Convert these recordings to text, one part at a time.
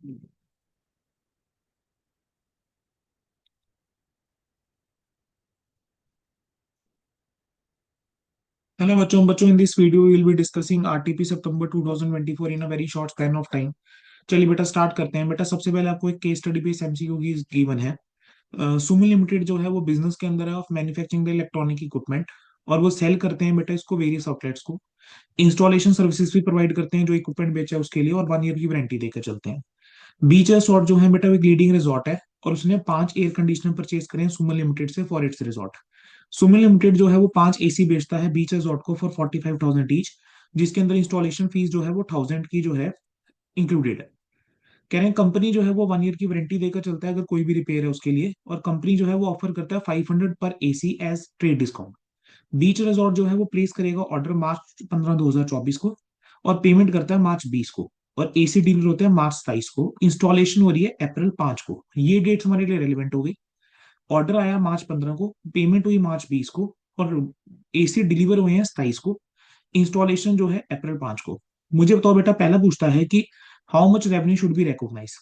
Hello बच्चों in this video will be discussing RTP September 2024 in a very short span of time. चलिए बेटा start करते हैं। बेटा सबसे पहले आपको एक केस स्टडी बेस्ड एमसीक्यू की गिवन है। सुमी लिमिटेड जो है वो बिजनेस के अंदर है of manufacturing the electronic equipment, और वो सेल करते हैं बेटा इसको वेरियस आउटलेट्स को। इंस्टॉलेशन सर्विसेज भी प्रोवाइड करते हैं जो इक्विपमेंट बेचा है उसके लिए, और 1 ईयर की वारंटी देकर चलते हैं। बीच रिसोर्ट जो है बेटा वो एक लीडिंग रिसोर्ट है, और उसने 5 एयर कंडीशनर परचेज करे हैं सुमन लिमिटेड से for its resort. Suman limited जो है वो 5 एसी बेचता है बीच रिसोर्ट को फॉर 45,000 ईच, जिसके अंदर इंस्टॉलेशन फीस जो है वो 1000 की जो है इंक्लूडेड है। कह रहे हैं कंपनी जो है वो 1 ईयर की वारंटी देकर चलता है अगर कोई भी रिपेयर है उसके लिए, और कंपनी जो है वो ऑफर करता है 500 पर एसी as trade discount. Beach resort जो है वो प्लेस करेगा ऑर्डर मार्च 15 2024 को, और पेमेंट करता है मार्च 20 को, और एसी डिलीवर होता है मार्च 27 को। इंस्टॉलेशन हो रही है अप्रैल 5 को। ये डेट्स हमारे लिए रेलिवेंट हो गई। ऑर्डर आया मार्च 15 को, पेमेंट हुई मार्च 20 को, और एसी डिलीवर हुए हैं 27 को। इंस्टॉलेशन जो है अप्रैल 5 को। मुझे बताओ बेटा, पहला पूछता है कि how much revenue should be recognise.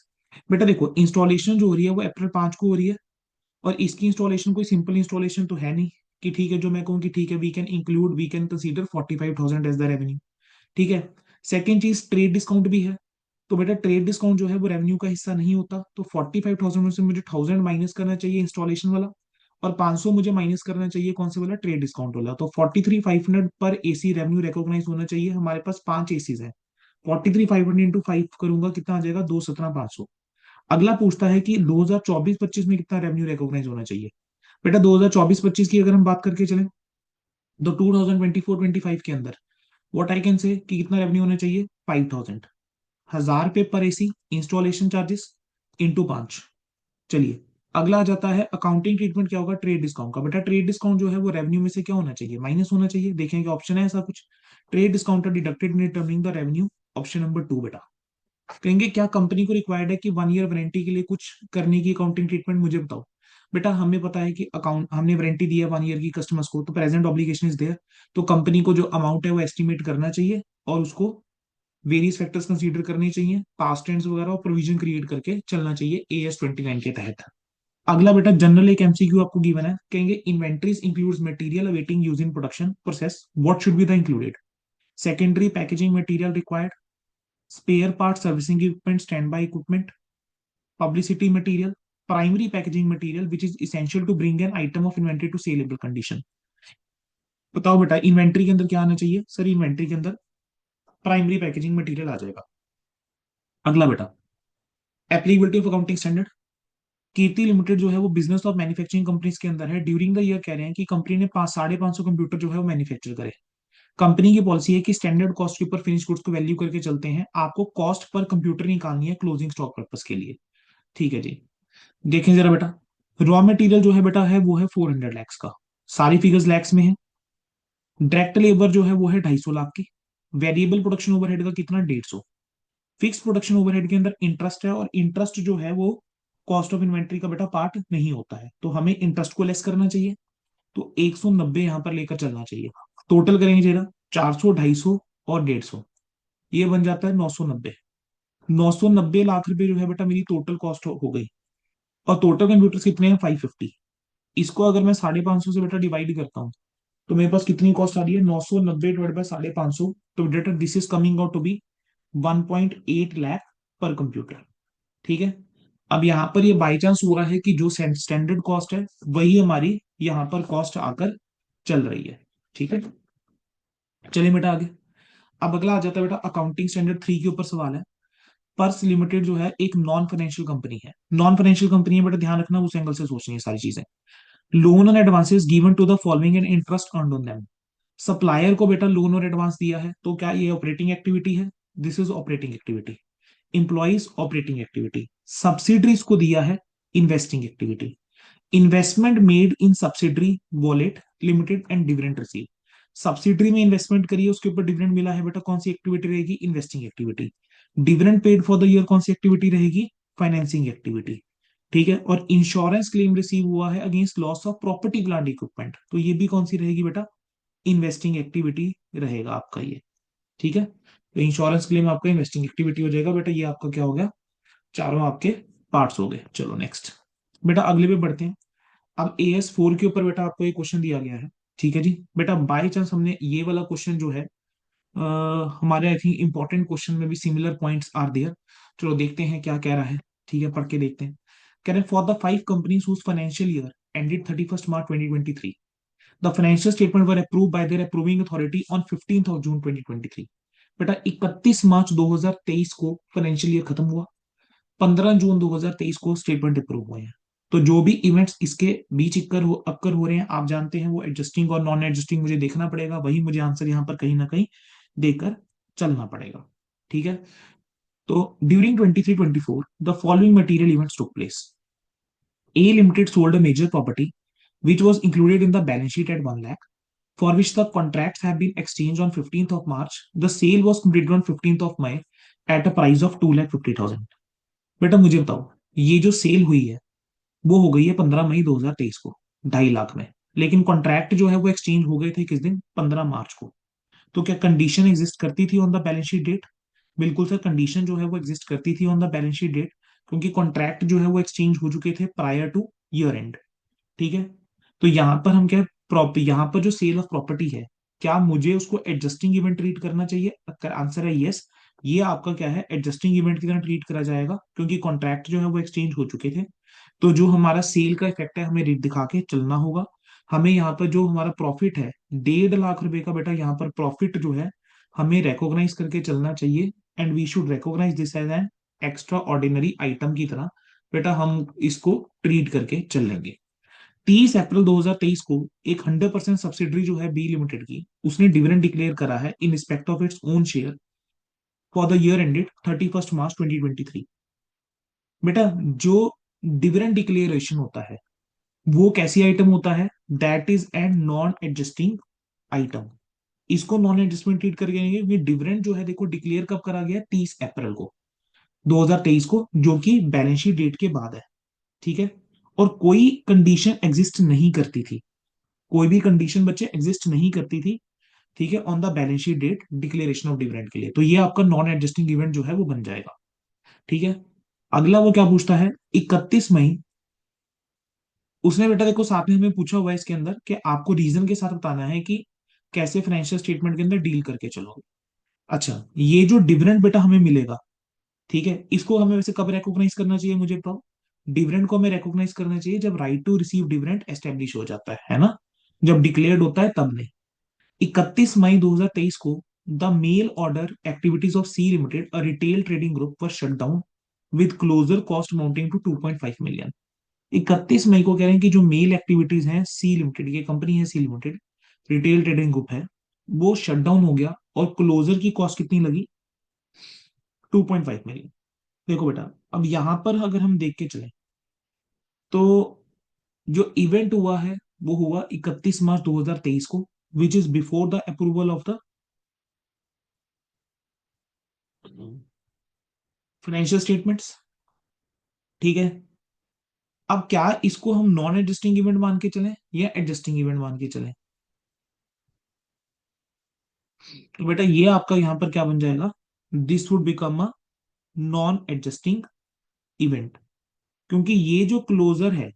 बेटा देखो, इंस्टॉलेशन जो हो रही है वो अप्रैल 5 को हो रही है, और इसकी इंस्टॉलेशन कोई सिंपल इंस्टॉलेशन तो है नहीं कि ठीक है जो मैं कहूँ कि ठीक है we can consider 45,000 as the revenue. ठीक है। सेकेंड चीज, ट्रेड डिस्काउंट भी है। तो बेटा ट्रेड डिस्काउंट जो है वो रेवेन्यू का हिस्सा नहीं होता, तो 45,000 में से मुझे 1000 माइनस करना चाहिए इंस्टॉलेशन वाला, और 500 मुझे माइनस करना चाहिए कौन से वाला, ट्रेड डिस्काउंट वाला। तो 43,500 पर एसी रेवेन्यू रिकॉग्नाइज होना चाहिए। हमारे पास 5 एसीज है। 43,500 इंटू 5 करूंगा कितना आ जाएगा, 217,500। अगला पूछता है कि 2024-25 में कितना रेवेन्यू रिकॉग्नाइज होना चाहिए। बेटा 2024-25 की अगर हम बात करके चलें, तो 2024-25 के अंदर व्हाट आई कैन से कि कितना रेवेन्यू होना चाहिए, 5,000। 1000 रुपये पर एसी इंस्टॉलेशन चार्जेस इंटू 5। चलिए, अगला आ जाता है अकाउंटिंग ट्रीटमेंट क्या होगा, ट्रेड डिस्काउंट का। बेटा ट्रेड डिस्काउंट जो है वो रेवेन्यू में से क्या होना चाहिए, माइनस होना चाहिए। देखेंगे ऑप्शन है ऐसा कुछ, trade discount deducted in determining the revenue. Option number 2 बेटा। कहेंगे क्या कंपनी को रिक्वायर्ड है कि 1 ईयर वारंटी के लिए कुछ करने की अकाउंटिंग ट्रीटमेंट, मुझे बताओ। बेटा हमें पता है कि अकाउंट हमने वारंटी दी है 1 ईयर की कस्टमर्स को, तो प्रेजेंट ऑब्लिगेशन इज देयर। तो कंपनी को जो अमाउंट है वो एस्टिमेट करना चाहिए, और उसको वेरियस फैक्टर्स कंसीडर करने चाहिए, पास्ट टेंस वगैरह, और प्रोविजन क्रिएट करके चलना चाहिए AS 29 के तहत। अगला बेटा जनरल एक एमसीक्यू आपको गिवन है। कहेंगे inventories includes material awaiting use in production process, what should be the included. Secondary packaging material required, spare part servicing equipment, stand by equipment, publicity material, primary packaging material which is essential to bring an item of inventory to saleable condition। बताओ बेटा inventory के अंदर क्या आना चाहिए, sir inventory के अंदर primary packaging material आ जाएगा। अगला बेटा applicability of accounting standard. Kirti limited जो है वो बिजनेस ऑफ मैन्युफैक्चरिंग कंपनीज के अंदर है। ड्यूरिंग द ईयर कह रहे हैं कि कंपनी ने 550 कंप्यूटर जो है वो मैन्युफैक्चर करे। कंपनी की पॉलिसी है कि स्टैंडर्ड कॉस्ट के ऊपर फिनिश गुड्स को वैल्यू करके चलते हैं। आपको कॉस्ट पर कंप्यूटर निकालनी है क्लोजिंग स्टॉक पर्पस के लिए। ठीक है जी। देखें जरा बेटा, रॉ मटेरियल जो है बेटा है वो है 400 लैक्स का। सारी फिगर्स लैक्स में है। डायरेक्ट लेबर जो है वो है 250 लाख की। वेरिएबल प्रोडक्शन ओवरहेड का कितना, 150। फिक्स प्रोडक्शन ओवरहेड के अंदर इंटरेस्ट है, और इंटरेस्ट जो है वो कॉस्ट ऑफ इन्वेंट्री का बेटा पार्ट नहीं होता है, तो हमें इंटरेस्ट को लेस करना चाहिए। तो 190 यहां पर लेकर चलना चाहिए। टोटल करेंगे जरा, 400, 250 और 150, ये बन जाता है 990। 990 लाख रुपए जो है बेटा मेरी टोटल कॉस्ट हो गई। और टोटल कंप्यूटर्स कितने हैं, 550। इसको अगर मैं 550 से बेटा डिवाइड करता हूँ, तो मेरे पास कितनी कॉस्ट आ रही है, 990 डिवाइड बाय 550। तो बेटा this is coming out to be 1.8 lakh पर कंप्यूटर। ठीक है। अब यहाँ पर ये बाई चांस हुआ है कि जो स्टैंडर्ड कॉस्ट है वही हमारी यहाँ पर कॉस्ट आकर चल रही है। ठीक है। चलिए बेटा आगे। अब अगला आ जाता है बेटा अकाउंटिंग स्टैंडर्ड 3 के ऊपर सवाल है। पर्स लिमिटेड जो है एक नॉन फाइनेंशियल कंपनी है। नॉन फाइनेंशियल कंपनी है बेटा, ध्यान रखना उस एंगल से सोचनी है सारी चीजें। Loan and advances given to the following and interest earned on them. Supplier को बेटा लोन और एडवांस दिया है, तो क्या ये ऑपरेटिंग एक्टिविटी है, this is operating activity. Employees operating activity. Subsidiaries को दिया है investing activity. Investment made in subsidiary wallet limited and dividend receive. Subsidiary में इन्वेस्टमेंट करिए, उसके ऊपर डिविडेंड मिला है बेटा, कौन सी एक्टिविटी रहेगी, investing activity. Dividend paid for the year, कौन सी एक्टिविटी रहेगी, फाइनेंसिंग एक्टिविटी। ठीक है। और इंश्योरेंस क्लेम रिसीव हुआ है against loss of property plant equipment, तो ये भी कौन सी रहेगी बेटा, इन्वेस्टिंग एक्टिविटी रहेगा आपका ये। ठीक है। तो इंश्योरेंस क्लेम आपका इन्वेस्टिंग एक्टिविटी हो जाएगा बेटा, ये आपका क्या हो गया, चारों आपके पार्ट्स हो गए। चलो नेक्स्ट बेटा, अगले पे बढ़ते हैं। अब AS4 के ऊपर बेटा आपको एक क्वेश्चन दिया गया है। ठीक है जी बेटा, बाय चांस हमने ये वाला क्वेश्चन जो है हमारे आई थिंक इंपॉर्टेंट क्वेश्चन में भी सिमिलर पॉइंट्स आर देयर। चलो देखते हैं क्या कह रहा है। ठीक है, पढ़ के देखते हैं। कह रहे हैं for the 5 companies whose financial year ended 31 March 2023, the financial statement were approved by their approving authority on 15 June 2023। बेटा 31 मार्च 2023 को फाइनेंशियल ईयर खत्म हुआ, 15 जून 2023 को स्टेटमेंट अप्रूव हुए हैं। तो जो भी इवेंट्स इसके बीच अक्कर हो रहे हैं, आप जानते हैं वो एडजस्टिंग और नॉन एडजस्टिंग मुझे देखना पड़ेगा, वही मुझे आंसर यहाँ पर कहीं ना कहीं देकर चलना पड़ेगा। ठीक है, तो during 23-24 the following material events took place. A Limited sold a major property which was included in the balance sheet at 1 lakh, for which the contracts have been exchanged on 15th of March. The sale was completed on 15th of May at a price of 2,50,000। बेटा मुझे बताओ, ये जो cell हुई है वो हो गई है 15 मई 2023 को 2.5 लाख में, लेकिन कॉन्ट्रैक्ट जो है वो एक्सचेंज हो गए थे किस दिन, 15 मार्च को। तो क्या कंडीशन एग्जिस्ट करती थी on the balance sheet date? बिल्कुल सर, कंडीशन जो है वो एग्जिस्ट करती थी on the balance sheet date, क्योंकि कॉन्ट्रैक्ट जो है वो एक्सचेंज हो चुके थे प्रायर टू ईयर एंड। ठीक है, तो यहाँ पर हम क्या, यहाँ पर जो सेल ऑफ प्रॉपर्टी है, क्या मुझे उसको एडजस्टिंग इवेंट ट्रीट करना चाहिए? अगर आंसर है यस, ये आपका क्या है, एडजस्टिंग इवेंट की तरह ट्रीट करा जाएगा, क्योंकि कॉन्ट्रैक्ट जो है वो एक्सचेंज हो चुके थे। तो जो हमारा सेल का इफेक्ट है हमें रेट दिखा के चलना होगा। हमें यहाँ पर जो हमारा प्रॉफिट है 1.5 लाख रुपए का, बेटा यहाँ पर प्रॉफिट जो है हमें रिकॉग्नाइज करके चलना चाहिए, and we should recognise this as an extraordinary item की तरह बेटा हम इसको ट्रीट करके चलेंगे। 30 अप्रैल 2023 को एक 100% सब्सिडरी जो है बी लिमिटेड की, उसने डिविडेंड डिक्लेयर करा है in respect of its own share for the year ended 31 March 2023। बेटा जो डिविडेंड डिक्लेरेशन होता है वो कैसी आइटम होता है? That is an non adjusting item. इसको नॉन एडजस्टमेंट ट्रीट करके नहीं, क्योंकि डिविडेंड जो है देखो डिक्लेयर कब करा गया, 30 अप्रैल को 2023 को, जो कि बैलेंस शीट डेट के बाद है। ठीक है, और कोई कंडीशन एग्जिस्ट नहीं करती थी, कोई भी कंडीशन बच्चे एग्जिस्ट नहीं करती थी। ठीक है, on the balance sheet date declaration of dividend के लिए, तो ये आपका नॉन एडजस्टिंग इवेंट जो है वो बन जाएगा। ठीक है, अगला वो क्या पूछता है, 31 मई, उसने बेटा देखो साथ में हमें पूछा हुआ है इसके अंदर कि आपको रीजन के साथ बताना है कि कैसे फाइनेंशियल स्टेटमेंट के अंदर डील करके चलोगे। अच्छा, ये जो डिविडेंड बेटा हमें मिलेगा, ठीक है, इसको हमें वैसे कब रिकॉग्नाइज करना चाहिए मुझे बताओ? डिविडेंड को हमें रिकॉग्नाइज करना चाहिए जब right to receive dividend establish हो जाता है ना, जब डिक्लेयर्ड होता है तब नहीं। 31 मई 2023 को the mail order activities of C limited a retail trading group were shut down with closure cost amounting to 2.5 million. 31 मई को कह रहे हैं कि जो मेल एक्टिविटीज हैं सी लिमिटेड, ये कंपनी है C limited, retail trading group है, वो शट डाउन हो गया और क्लोजर की कॉस्ट कितनी लगी, 2.5 मिलियन। देखो बेटा, अब यहां पर अगर हम देख के चले तो जो इवेंट हुआ है वो हुआ 31 मार्च 2023 को, which is before the approval of the financial statements. ठीक है, अब क्या इसको हम नॉन एडजस्टिंग इवेंट मान के चलें या एडजस्टिंग इवेंट मान के चलें? तो बेटा ये आपका यहां पर क्या बन जाएगा, this would become a non adjusting event, क्योंकि ये जो क्लोजर है,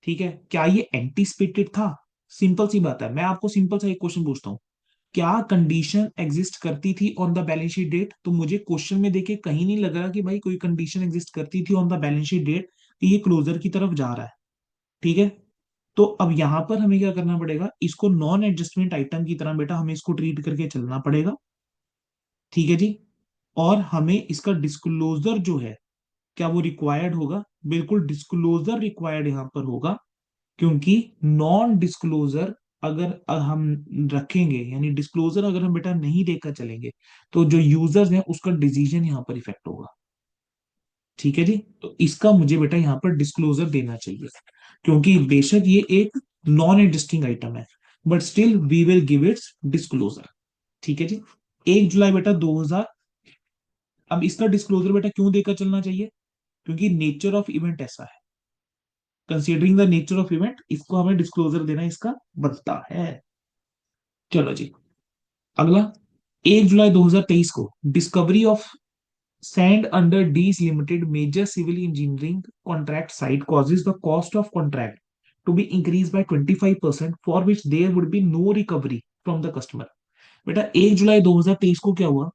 ठीक है, क्या ये एंटीसिपेटेड था? सिंपल सी बात है, मैं आपको सिंपल सा एक क्वेश्चन पूछता हूँ, क्या कंडीशन एग्जिस्ट करती थी on the balance sheet date? तो मुझे क्वेश्चन में देखे कहीं नहीं लग रहा कि भाई कोई कंडीशन एग्जिस्ट करती थी on the balance sheet date कि ये क्लोजर की तरफ जा रहा है। ठीक है, तो अब यहां पर हमें क्या करना पड़ेगा, इसको नॉन एडजस्टमेंट आइटम की तरह बेटा हमें इसको ट्रीट करके चलना पड़ेगा। ठीक है जी, और हमें इसका डिस्क्लोजर जो है, क्या वो रिक्वायर्ड होगा? बिल्कुल डिस्क्लोजर रिक्वायर्ड यहां पर होगा, क्योंकि नॉन डिस्क्लोजर अगर हम रखेंगे, यानी डिस्क्लोजर अगर हम बेटा नहीं देकर चलेंगे, तो जो यूजर्स हैं उसका डिसीजन यहाँ पर इफेक्ट होगा। ठीक है जी, तो इसका मुझे बेटा यहाँ पर डिस्क्लोजर देना चाहिए, क्योंकि बेशक ये एक नॉन एग्जिस्टिंग आइटम है, but still we will give its disclosure. ठीक है जी, 1 जुलाई बेटा 2000, अब इसका डिस्क्लोजर बेटा क्यों देकर चलना चाहिए? क्योंकि नेचर ऑफ इवेंट ऐसा है, considering the nature of event इसको हमें डिस्क्लोजर देना इसका बनता है। चलो जी, अगला, 1 जुलाई 2023 को discovery of Sand under D's Limited major civil engineering contract site causes the cost of contract to be increased by 25% for which there would be no recovery from the customer. बेटा 1 जुलाई 2023 को क्या हुआ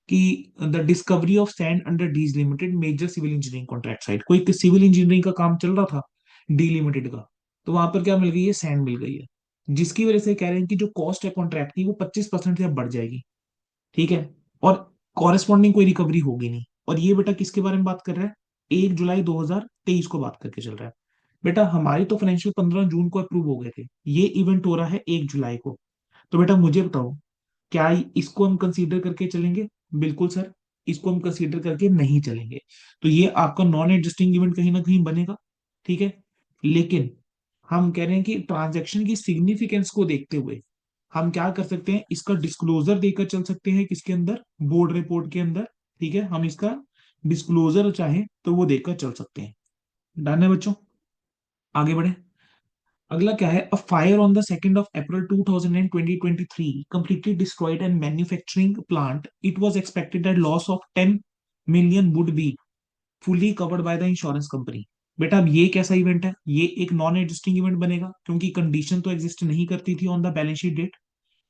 कि the discovery of sand under D's limited major civil engineering contract site, कोई civil engineering का काम चल रहा था डी लिमिटेड का, तो वहां पर क्या मिल गई है, सैंड मिल गई है, जिसकी वजह से कह रहे हैं कि जो कॉस्ट है कॉन्ट्रैक्ट की वो 25% से अब बढ़ जाएगी। ठीक है। और कॉरेस्पॉन्डिंग कोई रिकवरी होगी नहीं। और ये बेटा किसके बारे में बात कर रहा है, 1 जुलाई 2023 को बात करके चल रहा है। बेटा हमारी तो फाइनेंशियल 15 जून को अप्रूव हो गए थे, ये इवेंट हो रहा है 1 जुलाई को। तो बेटा मुझे बताओ, क्या इसको हम कंसीडर करके चलेंगे? बिल्कुल सर, इसको हम कंसीडर करके नहीं चलेंगे। तो ये आपका नॉन एडजस्टिंग इवेंट कहीं ना कहीं बनेगा। ठीक है। लेकिन हम कह रहे हैं कि ट्रांजैक्शन की सिग्निफिकेंस को देखते हुए हम क्या कर सकते हैं, इसका डिस्क्लोजर देकर चल सकते हैं किसके अंदर, बोर्ड रिपोर्ट के अंदर। ठीक है, हम इसका डिस्क्लोजर चाहें तो वो देकर चल सकते हैं। डन है बच्चों, आगे बढ़े। अगला क्या है, a fire on the 2 April 2023 completely destroyed and manufacturing plant. It was expected that loss of 10 million would be fully covered by the insurance company. बेटा अब ये कैसा इवेंट है, ये एक नॉन एग्जिस्टिंग इवेंट बनेगा क्योंकि कंडीशन तो एग्जिस्ट नहीं करती थी on the balance sheet date.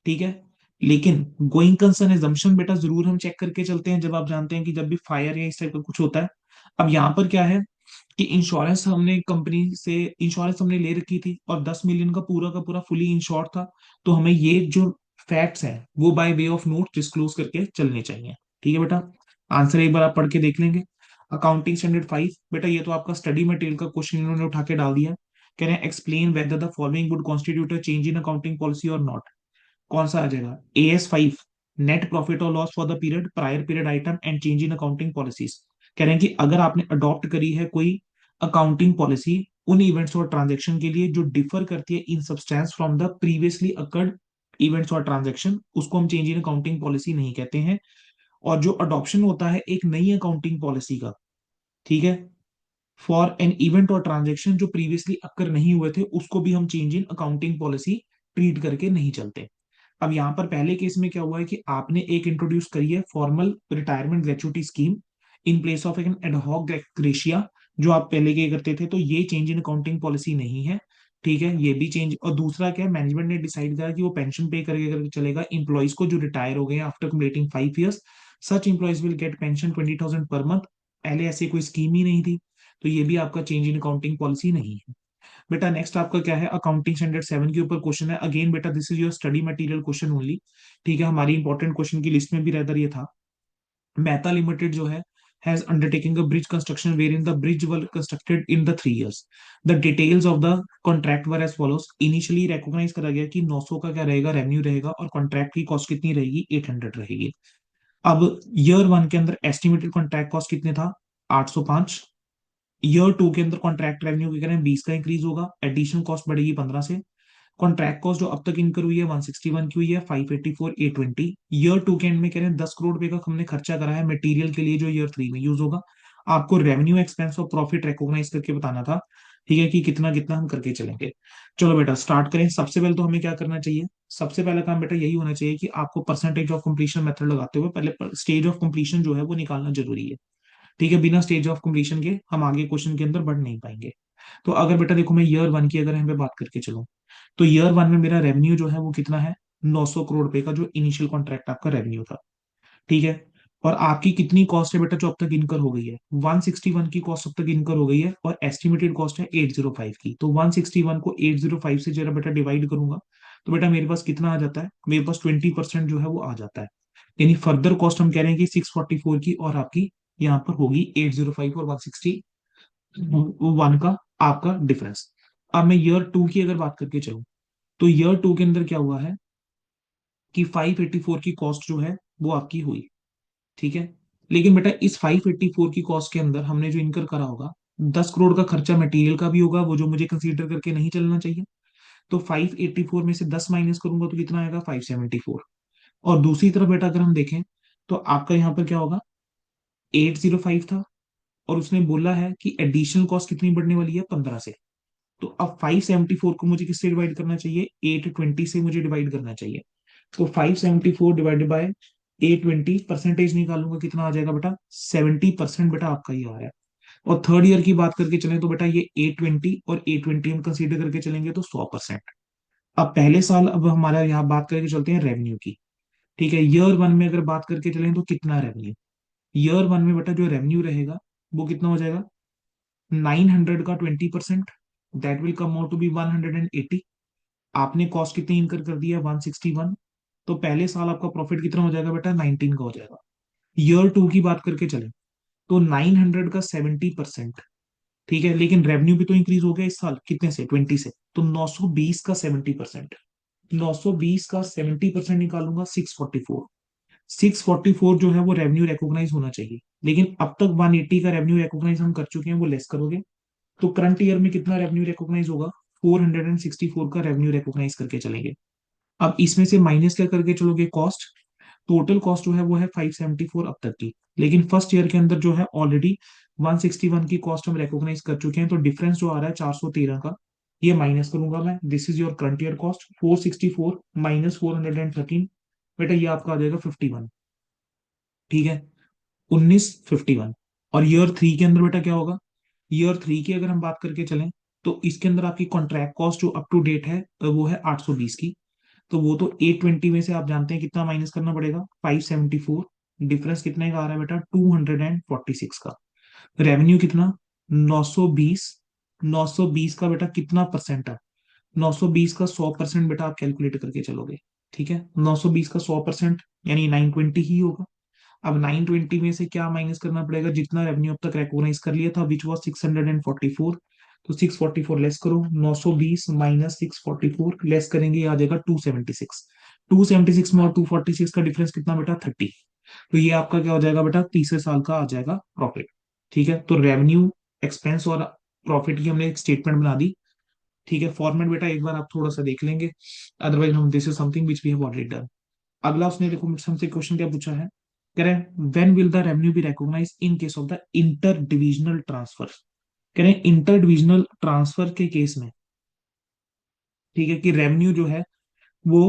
ठीक है। लेकिन गोइंग कंसर्न एजम्पशन बेटा जरूर हम चेक करके चलते हैं जब आप जानते हैं कि जब भी फायर या इस टाइप का कुछ होता है। अब यहाँ पर क्या है कि इंश्योरेंस हमने कंपनी से इंश्योरेंस हमने ले रखी थी और 10 मिलियन का पूरा फुली इंश्योर्ड था। तो हमें ये जो फैक्ट्स हैं वो by way of note disclose करके चलने चाहिए। ठीक है बेटा, आंसर एक बार आप पढ़ के देख लेंगे। अकाउंटिंग स्टैंडर्ड 5, बेटा ये तो आपका स्टडी मटेरियल का क्वेश्चन इन्होंने उठा के डाल दिया। कह रहे हैं explain whether the following would constitute a change in accounting policy और नॉट। कौन सा आ जाएगा, AS5, नेट प्रॉफिट और loss for the period prior period item and change in accounting policies. कह रहे हैं कि अगर आपने अडॉप्ट करी है कोई अकाउंटिंग पॉलिसी उन इवेंट्स और ट्रांजेक्शन के लिए जो डिफर करती है in substance from the previously accrued events और ट्रांजेक्शन, उसको हम चेंज इन अकाउंटिंग पॉलिसी नहीं कहते हैं। और जो अडॉप्शन होता है एक नई अकाउंटिंग पॉलिसी का, ठीक है, फॉर एन इवेंट और ट्रांजेक्शन जो प्रीवियसली अकर नहीं हुए थे, उसको भी हम change in accounting policy treat करके नहीं चलते। अब यहाँ पर पहले केस में क्या हुआ है कि आपने एक इंट्रोड्यूस करी है formal retirement gratuity scheme in place of an ad hoc gratia, जो आप पहले के करते थे, तो ये चेंज इन अकाउंटिंग पॉलिसी नहीं है। ठीक है, ये भी चेंज। और दूसरा क्या है, मैनेजमेंट ने डिसाइड करा कि वो पेंशन पे करके करके चलेगा इंप्लॉइज को जो रिटायर हो गए after completing 5 years. Such employees will get pension 20,000 per month. पहले ऐसी कोई स्कीम ही नहीं थी, तो ये भी आपका चेंज इन अकाउंटिंग पॉलिसी नहीं है। बेटा नेक्स्ट आपका क्या है, अकाउंटिंग स्टैंडर्ड 7 के ऊपर क्वेश्चन है। अगेन बेटा this is your study material question only. ठीक है, हमारी इंपॉर्टेंट क्वेश्चन की लिस्ट में भी रहता ये था। मेहता लिमिटेड जो है has undertaken a bridge construction wherein the bridge was constructed in the 3 years. The details of the contract were as follows. Initially recognize करा गया कि 900 का क्या रहेगा, रेवेन्यू रहेगा, और कॉन्ट्रैक्ट की कॉस्ट कितनी रहेगी, 800 रहेगी। अब ईयर 1 के अंदर एस्टिमेटेड कॉन्ट्रैक्ट कॉस्ट कितने था, 805। ईयर 2 के अंदर कॉन्ट्रैक्ट रेवेन्यू के कह रहे हैं 20 का इंक्रीज होगा, एडिशनल कॉस्ट बढ़ेगी 15 से। कॉन्ट्रैक्ट कॉस्ट जो अब तक इनकर हुई है 161 की हुई है, 584 820। ईयर 2 के एंड में कह रहे हैं 10 करोड़ रुपए का हमने खर्चा करा है मटेरियल के लिए जो ईयर 3 में यूज होगा। आपको रेवेन्यू एक्सपेंस और प्रॉफिट रिकॉग्नाइज करके बताना था। ठीक है, कि कितना कितना हम करके चलेंगे। चलो बेटा स्टार्ट करें। सबसे पहले तो हमें क्या करना चाहिए, सबसे पहला काम बेटा यही होना चाहिए कि आपको परसेंटेज ऑफ कंप्लीशन मेथड लगाते हुए पहले स्टेज ऑफ कंप्लीशन जो है वो निकालना जरूरी है। ठीक है, बिना स्टेज ऑफ कंप्लीशन के हम आगे क्वेश्चन के अंदर बढ़ नहीं पाएंगे। तो अगर बेटा देखो मैं ईयर 1 की अगर यहाँ पे बात करके चलूं, तो ईयर 1 में मेरा रेवेन्यू जो है वो कितना है, 900 करोड़ रुपए का जो इनिशियल कॉन्ट्रैक्ट आपका रेवेन्यू था। ठीक है। और आपकी कितनी कॉस्ट है बेटा जो अब तक इनकर हो गई है, 161 की कॉस्ट अब तक इनकर हो गई है, और एस्टिमेटेड कॉस्ट है 805 की। तो 161 को 805 से जरा बेटा डिवाइड करूंगा, तो बेटा मेरे पास कितना आ जाता है, मेरे पास 20% जो है वो आ जाता है। यानी फर्दर कॉस्ट हम कह रहे हैं कि 644 की, और आपकी यहाँ पर होगी 805 और 161 का आपका डिफरेंस। अब मैं ईयर 2 की अगर बात करके चलूं, तो ईयर 2 के अंदर क्या हुआ है कि 584 की कॉस्ट जो है वो आपकी हुई। ठीक है। लेकिन बेटा इस 584 की कॉस्ट के अंदर हमने जो इनकर करा होगा, 10 करोड़ का खर्चा मटेरियल का भी होगा, वो जो मुझे कंसीडर करके नहीं चलना चाहिए। तो 584 में से 10 माइनस करूंगा तो कितना आएगा, 574। और दूसरी तरफ बेटा अगर हम देखें, तो आपका यहाँ पर क्या होगा, 805 था, और उसने बोला है कि एडिशनल कॉस्ट कितनी बढ़ने वाली है, 15 से। तो अब 574 को मुझे किससे डिवाइड करना चाहिए, 820 से मुझे डिवाइड करना चाहिए। तो 574 डिवाइडेड बाय A20 निकालूंगा, कितना आ जाएगा बेटा? 70% बेटा आपका ये आ रहा है। और थर्ड ईयर की बात करके चलें तो बेटा ये A20 और A20 हम कंसीडर करके चलेंगे तो 100%। अब पहले साल, अब हमारा यहाँ बात करके चलते हैं रेवेन्यू की। ठीक है, ईयर वन में अगर बात करके चलें तो कितना रेवेन्यू? ईयर वन में बेटा जो रेवेन्यू रहेगा वो कितना हो जाएगा? 900 का 20%, that will come out to be 180। आपने कॉस्ट कितनी इनकर कर दिया? 161। तो पहले साल आपका प्रॉफिट कितना हो जाएगा बेटा? 19 का हो जाएगा। ईयर टू की बात करके चले तो 900 का 70%। ठीक है, लेकिन रेवेन्यू भी तो इंक्रीज हो गया इस साल, कितने से? 20 से। तो 920 का 70%, 920 का 70% निकालूंगा, 644। 644 जो है वो रेवेन्यू रिकॉग्नाइज होना चाहिए, लेकिन अब तक 180 का रेवेन्यू रिकॉग्नाइज हम कर चुके हैं, वो लेस करोगे तो करंट ईयर में कितना रेवेन्यू रिकॉग्नाइज होगा? 464 का रेवेन्यू रिकॉग्नाइज करके चलेंगे। अब इसमें से माइनस क्या करके चलोगे? कॉस्ट। टोटल कॉस्ट जो है वो है 574 अब तक की, लेकिन फर्स्ट ईयर के अंदर जो है ऑलरेडी 161 की कॉस्ट हम रिकॉग्नाइज कर चुके हैं, तो डिफरेंस जो आ रहा है 413 का, ये माइनस करूंगा मैं। This is your current year cost, 464 minus 413, बेटा ये आपका आ जाएगा 51। ठीक है, 1951। और ईयर थ्री के अंदर बेटा क्या होगा? ईयर थ्री की अगर हम बात करके चलें तो इसके अंदर आपकी कॉन्ट्रैक्ट कॉस्ट जो अप टू डेट है वो है 820 की। तो वो तो 820 में से आप जानते हैं कितना माइनस करना पड़ेगा? 574। डिफरेंस कितने का आ रहा है बेटा? 246 का। रेवेन्यू कितना? 920। 920 का बेटा कितना परसेंट है? 920 का 100% बेटा आप कैलकुलेट करके चलोगे। ठीक है, 920 का 100% यानी 920 ही होगा। अब 920 में से क्या माइनस करना पड़ेगा? जितना रेवेन्यू अब तक रिकॉग्नाइज कर लिया था, विच वॉज 644। तो 644 लेस करो, 920 माइनस 644 लेस करेंगे, ये आ जाएगा 276। 276 में और 246 का डिफरेंस कितना बेटा? 30। तो ये आपका क्या हो जाएगा बेटा? तीसरे साल का आ जाएगा प्रॉफिट। ठीक है, तो रेवेन्यू, एक्सपेंस और प्रॉफिट की हमने एक स्टेटमेंट बना दी। ठीक है, फॉर्मेट बेटा एक बार आप थोड़ा सा देख लेंगे, अदरवाइज हम this is something which we have already done. अगला उसने देखो मुझसे हमसे क्वेश्चन क्या पूछा है, कह रहे हैं when will the revenue be recognise in case of the inter divisional transfer. कह रहे हैं इंटर डिविजनल ट्रांसफर के केस में, ठीक है, कि रेवेन्यू जो है वो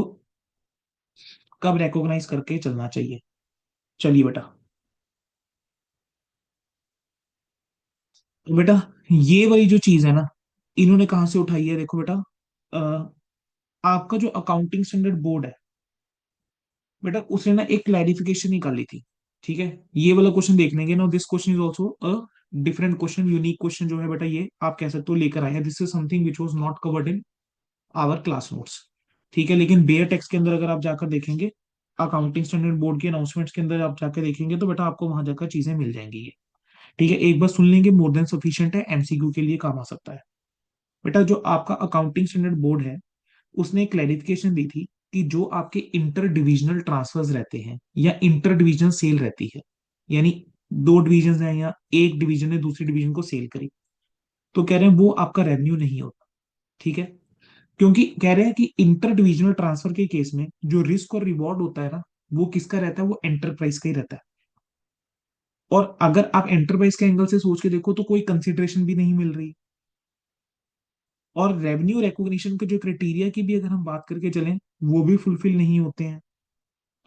कब रिकॉग्नाइज करके चलना चाहिए। चलिए बेटा, तो बेटा ये वाली जो चीज है ना, इन्होंने कहां से उठाई है? देखो बेटा, आपका जो अकाउंटिंग स्टैंडर्ड बोर्ड है बेटा, उसने ना एक क्लैरिफिकेशन निकाली थी। ठीक है, ये वाला क्वेश्चन देख लेंगे ना, this question is also a different question, unique question जो है बेटा, ये आप कह सकते हो लेकर आए हैं। This is something which was not covered in our class notes. ठीक है, लेकिन बेयर टेक्स्ट के अंदर अगर आप जाकर देखेंगे, अकाउंटिंग स्टैंडर्ड बोर्ड के अनाउंसमेंट्स के अंदर आप जाकर देखेंगे तो बेटा आपको वहां जाकर चीजें मिल जाएंगी ये। ठीक है, एक बार सुन लेंगे, मोर देन सफिशियंट है, एमसीक्यू के लिए काम आ सकता है। बेटा जो आपका अकाउंटिंग स्टैंडर्ड बोर्ड है, उसने क्लैरिफिकेशन दी थी कि जो आपके इंटर डिविजनल ट्रांसफर्स रहते हैं या इंटर डिविजन सेल रहती है, यानी दो डिविजन हैं या एक डिवीजन ने दूसरी डिवीजन को सेल करी, तो कह रहे हैं वो आपका रेवेन्यू नहीं होता। ठीक है, क्योंकि कह रहे हैं कि इंटर डिविजनल ट्रांसफर के केस में जो रिस्क और रिवॉर्ड होता है ना, वो किसका रहता है? वो एंटरप्राइज का ही रहता है। और अगर आप एंटरप्राइज के एंगल से सोच के देखो तो कोई कंसिडरेशन भी नहीं मिल रही। और रेवेन्यू रिकॉग्निशन के जो क्राइटेरिया की भी अगर हम बात करके चलें, वो भी फुलफिल नहीं होते हैं।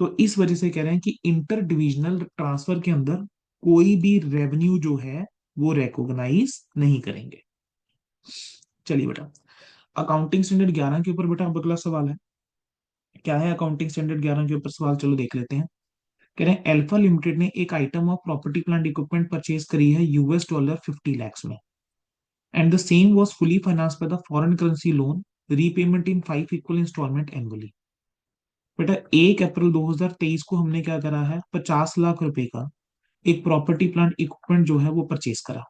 तो इस वजह से कह रहे हैं कि इंटर डिविजनल ट्रांसफर के अंदर कोई भी रेवेन्यू जो है वो रिकॉग्नाइज नहीं करेंगे। चलिए बेटा, अकाउंटिंग स्टैंडर्ड 11 के ऊपर बेटा अब अगला सवाल है। क्या है अकाउंटिंग स्टैंडर्ड 11 के ऊपर सवाल? चलो देख लेते हैं। कह रहे हैं अल्फा लिमिटेड ने एक item of property plant equipment purchase करी है US $50 में, and the same was fully financed by the foreign currency loan, repayment in 5 equal instalment annually. बेटा 1 अप्रैल 2023 को हमने क्या करा है? 50 लाख रुपए का एक प्रॉपर्टी प्लांट इक्विपमेंट जो है वो परचेज करा।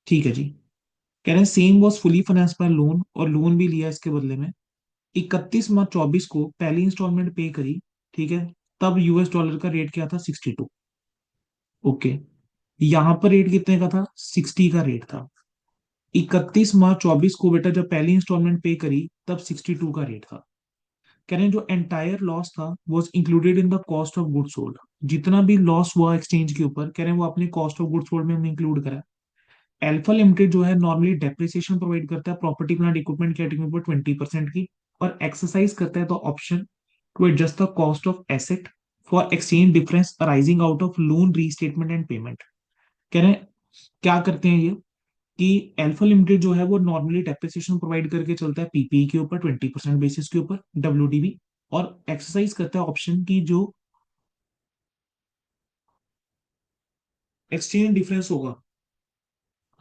ठीक है जी, कह रहे हैं same was fully finance by loan, और लोन भी लिया इसके बदले में। 31 मार्च 24 को पहली इंस्टॉलमेंट पे करी। ठीक है, तब US डॉलर का रेट क्या था? 62। ओके, यहां पर रेट कितने का था? 60 का रेट था। 31 मार्च 24 को बेटा जब पहली इंस्टॉलमेंट पे करी, तब 62 का रेट था। कह रहे हैं जो एंटायर लॉस था was included in the cost of good sold. जितना भी लॉस हुआ एक्सचेंज के ऊपर, कह रहे हैं वो अपने कॉस्ट ऑफ गुड सोल्ड में हमने इंक्लूड करा। अल्फा लिमिटेड जो है नॉर्मली डेप्रिसिएशन प्रोवाइड करता है प्रॉपर्टी प्लांट इक्विपमेंट कैटेगरी पर 20% की, और एक्सरसाइज करता है तो option to adjust the cost of asset for exchange difference arising out of loan restatement and payment. कह रहे हैं क्या करते हैं ये, कि अल्फा लिमिटेड जो है वो नॉर्मली डेप्रिसिएशन प्रोवाइड करके चलता है पीपीई के ऊपर 20% बेसिस के ऊपर डब्ल्यूडीबी, और एक्सरसाइज करता है ऑप्शन की जो एक्सचेंज डिफरेंस होगा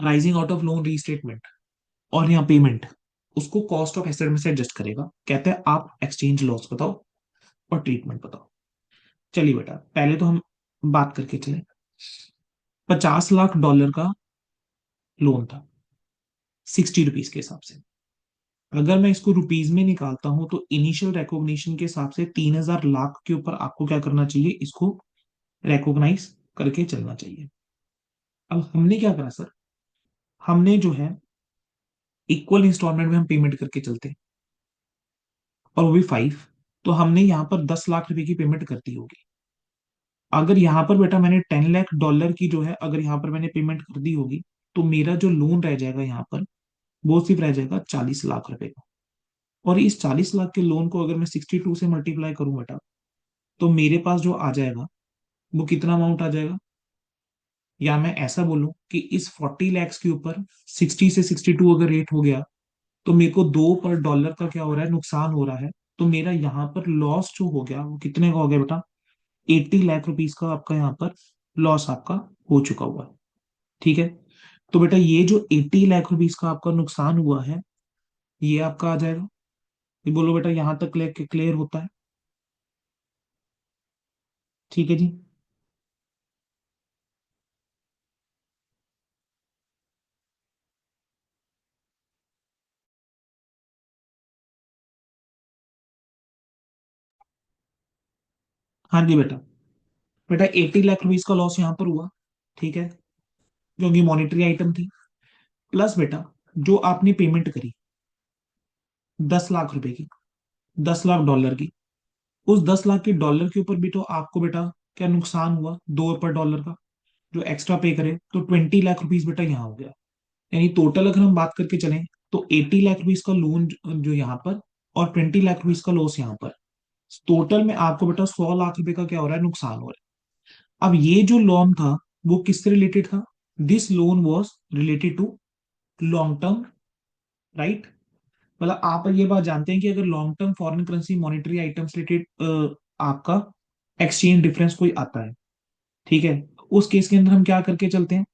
rising out of loan restatement और यहाँ पेमेंट, उसको कॉस्ट ऑफ एसेट में से एडजस्ट करेगा। कहते हैं आप एक्सचेंज लॉस बताओ और ट्रीटमेंट बताओ। चलिए बेटा पहले तो हम बात करके चले। $50 लाख का लोन था 60 रुपीज के हिसाब से। अगर मैं इसको रुपीज में निकालता हूं तो इनिशियल रिकॉग्निशन के हिसाब से 3,000 लाख के ऊपर आपको क्या करना चाहिए, इसको रिकॉग्नाइज करके चलना चाहिए। अब हमने क्या करा सर, हमने जो है इक्वल इंस्टॉलमेंट में हम पेमेंट करके चलते हैं, और वो भी 5। तो हमने यहाँ पर 10 लाख रुपए की पेमेंट कर दी होगी। अगर यहाँ पर बेटा मैंने $10 लाख की जो है अगर यहाँ पर मैंने पेमेंट कर दी होगी, तो मेरा जो लोन रह जाएगा यहाँ पर वो सिर्फ रह जाएगा 40 लाख रुपए का। और इस 40 लाख के लोन को अगर मैं 62 से मल्टीप्लाई करूं बेटा, तो मेरे पास जो आ जाएगा वो कितना अमाउंट आ जाएगा, या मैं ऐसा बोलूं कि इस 40 लैक्स के ऊपर 60 से 62 अगर रेट हो गया, तो मेरे को 2 पर डॉलर का क्या हो रहा है, नुकसान हो रहा है। तो मेरा यहाँ पर लॉस जो हो गया वो कितने का हो गया बेटा, 80 लाख रुपीज का आपका यहाँ पर लॉस आपका हो चुका हुआ है। ठीक है। तो बेटा ये जो 80 लाख रुपीज का आपका नुकसान हुआ है, ये आपका आ जाएगा। ये बोलो बेटा यहाँ तक क्लियर होता है। ठीक है जी। हाँ जी बेटा, बेटा 80 लाख रुपीज का लॉस यहाँ पर हुआ। ठीक है, क्योंकि मॉनिटरी आइटम थी। प्लस बेटा जो आपने पेमेंट करी 10 लाख रुपए की, 10 लाख डॉलर की, उस 10 लाख के डॉलर के ऊपर भी तो आपको बेटा क्या नुकसान हुआ, 2 पर डॉलर का जो एक्स्ट्रा पे करे, तो 20 लाख रुपीज बेटा यहाँ हो गया। यानी टोटल अगर हम बात करके चलें तो 80 लाख रुपीज का लोन जो यहाँ पर, और 20 लाख रुपीज का लॉस यहाँ पर, टोटल में आपको बेटा 100 लाख रुपए का क्या हो रहा है, नुकसान हो रहा है। अब ये जो लोन था वो किससे रिलेटेड था, this loan was related to long term, right. मतलब आप ये बात जानते हैं कि अगर long term foreign currency monetary items related आपका एक्सचेंज डिफरेंस कोई आता है, ठीक है, उस केस के अंदर हम क्या करके चलते हैं,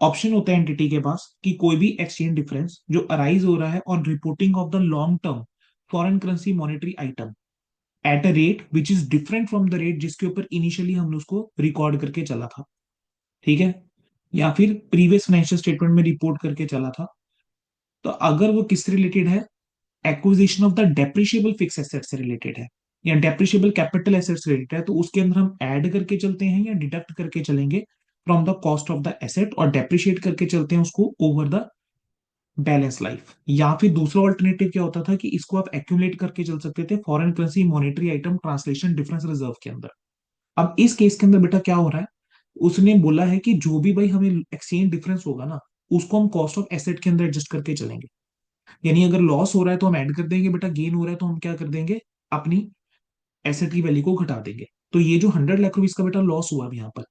ऑप्शन होता है एंटिटी के पास कि कोई भी एक्सचेंज डिफरेंस जो अराइज हो रहा है on reporting of the long term foreign currency monetary item at a rate which is different from the rate जिसके ऊपर इनिशियली हमने उसको रिकॉर्ड करके चला था। ठीक है, या फिर प्रीवियस फाइनेंशियल स्टेटमेंट में रिपोर्ट करके चला था। तो अगर वो किससे रिलेटेड है, acquisition of the depreciable fix asset से रिलेटेड है, या डेप्रिशिएबल कैपिटल एसेट से रिलेटेड है, तो उसके अंदर हम ऐड करके चलते हैं या डिडक्ट करके चलेंगे from the cost of the asset, और डेप्रिशिएट करके चलते हैं उसको ओवर द बैलेंस लाइफ। या फिर दूसरा ऑल्टरनेटिव क्या होता था कि इसको आप एक्यूमुलेट करके चल सकते थे foreign currency monetary item translation difference reserve के अंदर। अब इस केस के अंदर बेटा क्या हो रहा है, उसने बोला है कि जो भी भाई हमें एक्सचेंज डिफरेंस होगा ना, उसको हम कॉस्ट ऑफ एसेट के अंदर एडजस्ट करके चलेंगे। यानी अगर लॉस हो रहा है तो हम ऐड कर देंगे बेटा, गेन हो रहा है तो हम क्या कर देंगे, अपनी एसेट की वैल्यू को घटा देंगे। तो ये जो 100 लाख रुपीज का बेटा लॉस हुआ अब यहाँ पर,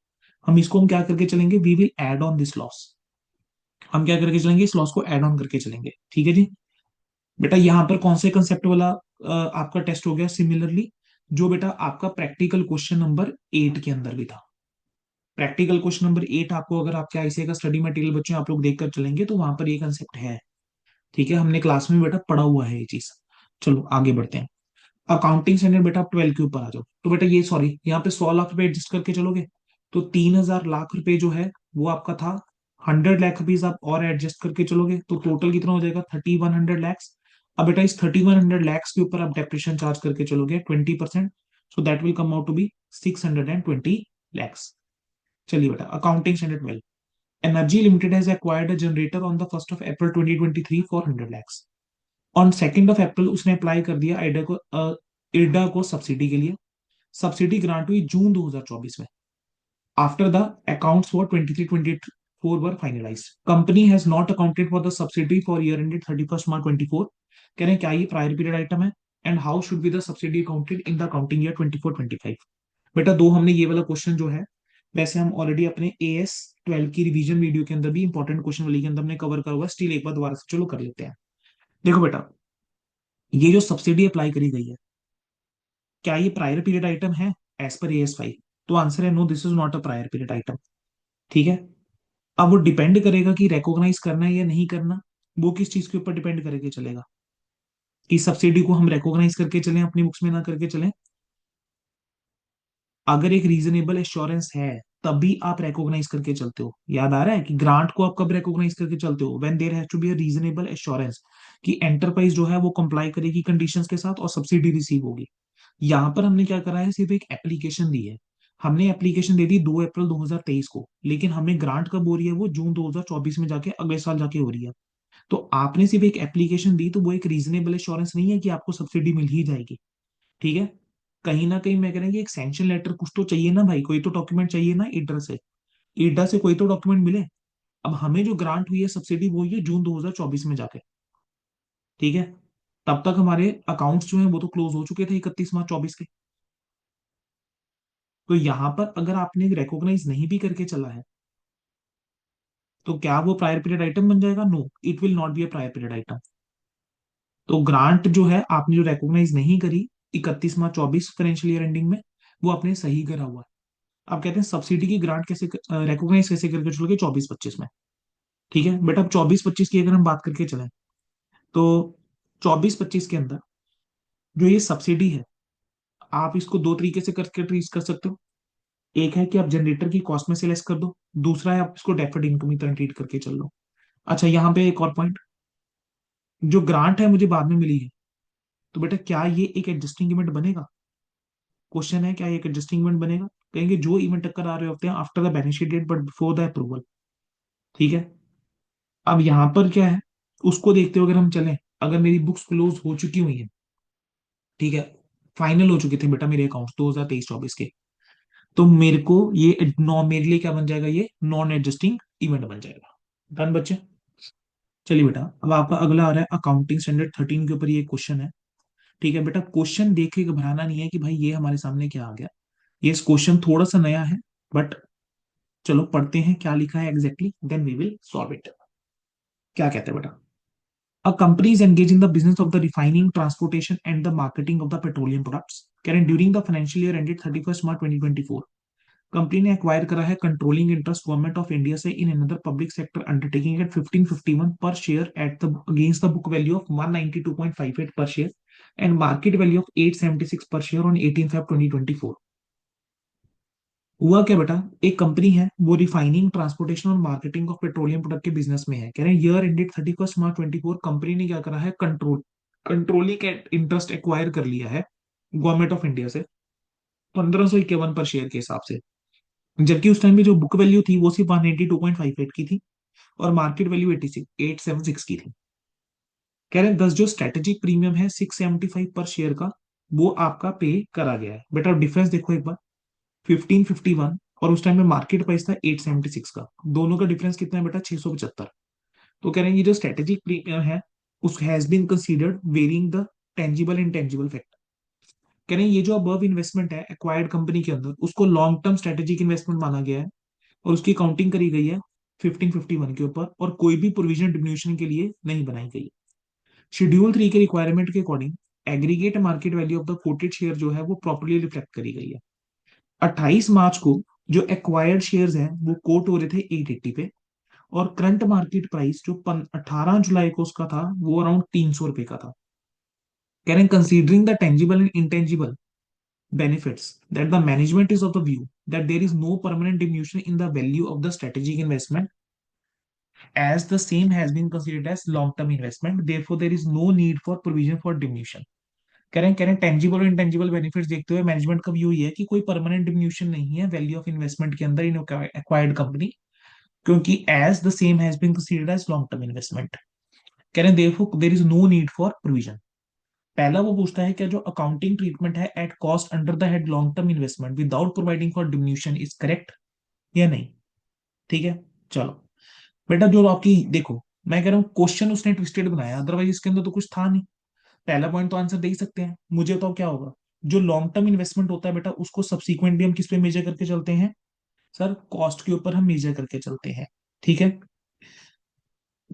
हम इसको हम क्या करके चलेंगे, we will add on this loss. हम क्या करके चलेंगे, इस लॉस को एड ऑन करके चलेंगे। ठीक है जी। बेटा यहाँ पर कौन से कंसेप्ट वाला आपका टेस्ट हो गया, सिमिलरली जो बेटा आपका प्रैक्टिकल क्वेश्चन नंबर 8 के अंदर भी था। प्रैक्टिकल क्वेश्चन नंबर 8 आपको अगर आपके आईसीए का स्टडी मटेरियल बच्चों आप लोग देख कर चलेंगे तो वहां पर ये कंसेप्ट है। ठीक है, हमने क्लास में बेटा पढ़ा हुआ है ये चीज। चलो आगे बढ़ते हैं। अकाउंटिंग स्टैंडर्ड बेटा आप 12 के ऊपर आ जाओ। तो बेटा ये सॉरी यहाँ पे 100 लाख रुपए एडजस्ट करके चलोगे, तो 3,000 लाख रुपए जो है वो आपका था। 100 लाख रुपीज आप और एडजस्ट करके चलोगे तो टोटल कितना हो जाएगा, 3100 लैक्स। अब बेटा इस 3100 लैक्स के ऊपर आप डेप्रिसिएशन चार्ज करके चलोगे 20%, so that will come out to be 620 lakhs. चलिए बेटा accounting standard 12, energy limited has acquired a generator on the 1 April 2023 for 100 lakhs. On 2 April उसने अप्लाई कर दिया इर्डा को सब्सिडी के लिए। सब्सिडी ग्रांट हुई जून 2024 में। After the accounts for 23-24 were finalise, company has not accounted for the subsidy for year ended 31 March 24। कह रहे हैं क्या ये प्रायर पीरियड आइटम है, and how should be the subsidy accounted in the accounting year 24-25। बेटा दो हमने ये वाला क्वेश्चन जो है, वैसे हम ऑलरेडी अपने AS 12 की रिवीजन वीडियो के अंदर भी इंपॉर्टेंट क्वेश्चन वाली के अंदर हमने कवर करा हुआ, स्टिल एक बार दोबारा से चलो कर लेते हैं। देखो बेटा, ये जो सब्सिडी अप्लाई करी गई है, क्या ये प्रायर पीरियड आइटम है एज पर AS 5? तो आंसर है no, this is not a prior period item. ठीक है। अब वो डिपेंड करेगा कि रिकॉग्नाइज करना है या नहीं करना। वो किस चीज के ऊपर डिपेंड करके चलेगा, कि सब्सिडी को हम रिकॉग्नाइज करके चलें अपनी बुक्स में ना करके चलें। अगर एक रीजनेबल एश्योरेंस है तभी आप रिकॉग्नाइज करके चलते हो। याद आ रहा है कि ग्रांट को आप कब रिकॉग्नाइज करके चलते हो, when there has to be a reasonable assurance कि एंटरप्राइज जो है वो कंप्लाई करेगी कंडीशंस के साथ और सब्सिडी रिसीव होगी। यहां पर हमने क्या करा है, सिर्फ एक एप्लीकेशन दी है। हमने एप्लीकेशन दे दी 2 अप्रैल 2023 को, लेकिन हमें ग्रांट कब हो रही है, वो जून 2024 में जाके अगले साल जाके हो रही है। तो आपने सिर्फ एक एप्लीकेशन दी, तो वो एक रीजनेबल एश्योरेंस नहीं है कि आपको सब्सिडी मिल ही जाएगी। ठीक है। कहीं ना कहीं मैं कह रहा हूँ कि एक सैंक्शन लेटर कुछ तो चाहिए ना भाई, कोई तो डॉक्यूमेंट चाहिए ना ईडर से। ईडा से कोई तो डॉक्यूमेंट मिले। अब हमें जो ग्रांट हुई है सब्सिडी, वो हुई है जून 2024 में जाके। ठीक है। तब तक हमारे अकाउंट्स जो है वो तो क्लोज हो चुके थे 31 मार्च 2024 के। तो यहां पर अगर आपने रिकॉग्नाइज नहीं भी करके चला है, तो क्या वो प्रायर पीरियड आइटम बन जाएगा? No, it will not be a prior period item. तो ग्रांट जो है आपने जो रिकॉग्नाइज नहीं करी 31 मार्च 2024 फाइनेंशियल ईयर एंडिंग में, वो आपने सही करा हुआ है। अब कहते हैं सब्सिडी की ग्रांट कैसे रिकॉग्नाइज कैसे करके चलोगे 24-25 में। ठीक है बेटा, अब 24-25 की अगर हम बात करके चलें, तो 24-25 के अंदर जो ये सब्सिडी है, आप इसको दो तरीके से करके ट्रीट कर सकते हो। एक है कि आप जनरेटर की कॉस्ट में से लेस कर दो, दूसरा है आप इसको डेफर्ड इनकम की तरह ट्रीट करके चल लो। अच्छा, यहाँ पे एक और पॉइंट, जो ग्रांट है मुझे बाद में मिली है, तो बेटा क्या ये एक एडजस्टिंग इवेंट बनेगा? क्वेश्चन है, क्या ये एक एडजस्टिंग इवेंट बनेगा? कहेंगे जो इवेंट अक्कर आ रहे होते हैं after the benefit date but before the approval. ठीक है। अब यहाँ पर क्या है, उसको देखते हुए अगर हम चलें, अगर मेरी बुक्स क्लोज हो चुकी हुई है, ठीक है, फाइनल हो चुके थे बेटा मेरे अकाउंट 2023-24 के, तो मेरे को ये मेरे लिए क्या बन जाएगा, ये नॉन एडजस्टिंग इवेंट बन जाएगा। डन बच्चे। चलिए बेटा, अब आपका अगला आ रहा है अकाउंटिंग स्टैंडर्ड 13 के ऊपर ये क्वेश्चन है। ठीक है बेटा, क्वेश्चन देख के घबराना नहीं है कि भाई ये हमारे सामने क्या आ गया। ये क्वेश्चन थोड़ा सा नया है, बट चलो पढ़ते हैं क्या लिखा है exactly, then we will solve it. क्या कहते हैं बेटा? A company is engaged in the business of the refining, transportation, and the marketing of the petroleum products. Karen, during the financial year ended 31st March 2024, company ने acquire करा है controlling interest government of India से in another public sector undertaking at 1551 per share at the against the book value of 192.58 per share and market value of 876 per share on 18 Feb 2024। हुआ क्या बेटा, एक company है वो refining, transportation और marketing of petroleum product के business में है। कह रहे हैं ईयर एंडेड 31 मार्च 2024, कंपनी ने क्या करा है, कंट्रोलिंग इंटरेस्ट एक्वायर कर लिया है गवर्नमेंट ऑफ इंडिया से 1551 पर शेयर के हिसाब से। जबकि उस टाइम में जो बुक वैल्यू थी वो सिर्फ 182.58 की थी और मार्केट वैल्यू 876 की थी। कह रहे हैं दस जो स्ट्रेटेजिक प्रीमियम है 675 पर शेयर का, वो आपका पे करा गया है। बेटा डिफरेंस देखो एक बार, 1551 और उस टाइम में मार्केट प्राइस था 876 का, दोनों का डिफरेंस कितना है बेटा, 675। तो कह रहे हैं ये जो स्ट्रेटेजिक प्रीमियम है उस has been considered varying the tangible intangible factor. कह रहे हैं ये जो अबव इन्वेस्टमेंट है एक्वायर्ड कंपनी के अंदर, उसको लॉन्ग टर्म स्ट्रेटेजिक इन्वेस्टमेंट माना गया है और उसकी काउंटिंग करी गई है 1551 के ऊपर, और कोई भी प्रोविजन डिमिन्यूशन के लिए नहीं बनाई गई। शेड्यूल 3 के रिक्वायरमेंट के according aggregate market value of the coated share जो है वो प्रॉपर्ली रिफ्लेक्ट करी गई है। 28 मार्च को जो एक्वायर्ड शेयर्स हैं वो कोट हो रहे थे 880 पे, और करंट मार्केट प्राइस जो 18 जुलाई को उसका था वो अराउंड 300 रुपए का था। कह रहे हैं considering the tangible and intangible benefits that the management is of the view that there is no permanent diminution in the value of the strategic investment as the same has been considered as long term investment, therefore there is no need for provision for diminution। कह रहे हैं tangible और intangible benefits देखते हुए management का view ये है कि कोई परमानेंट डिमिन्यूशन नहीं है वैल्यू ऑफ इन्वेस्टमेंट के अंदर इन एक्वायर्ड कंपनी, क्योंकि as the same has been considered as long term investment. कह रहे हैं therefore there is no need for provision. पहला वो पूछता है कि जो अकाउंटिंग ट्रीटमेंट है at cost under the head long term investment without providing for diminution is correct या नहीं। ठीक है। चलो बेटा, जो आपकी देखो, मैं कह रहा हूँ क्वेश्चन उसने ट्विस्टेड बनाया, अदरवाइज इसके अंदर तो कुछ था नहीं। पहला पॉइंट तो आंसर दे ही सकते हैं, मुझे बताओ क्या होगा। जो लॉन्ग टर्म इन्वेस्टमेंट होता है बेटा, उसको सब्सिक्वेंटली हम किस पे मेजर करके चलते हैं? सर कॉस्ट के ऊपर हम मेजर करके चलते हैं। ठीक है।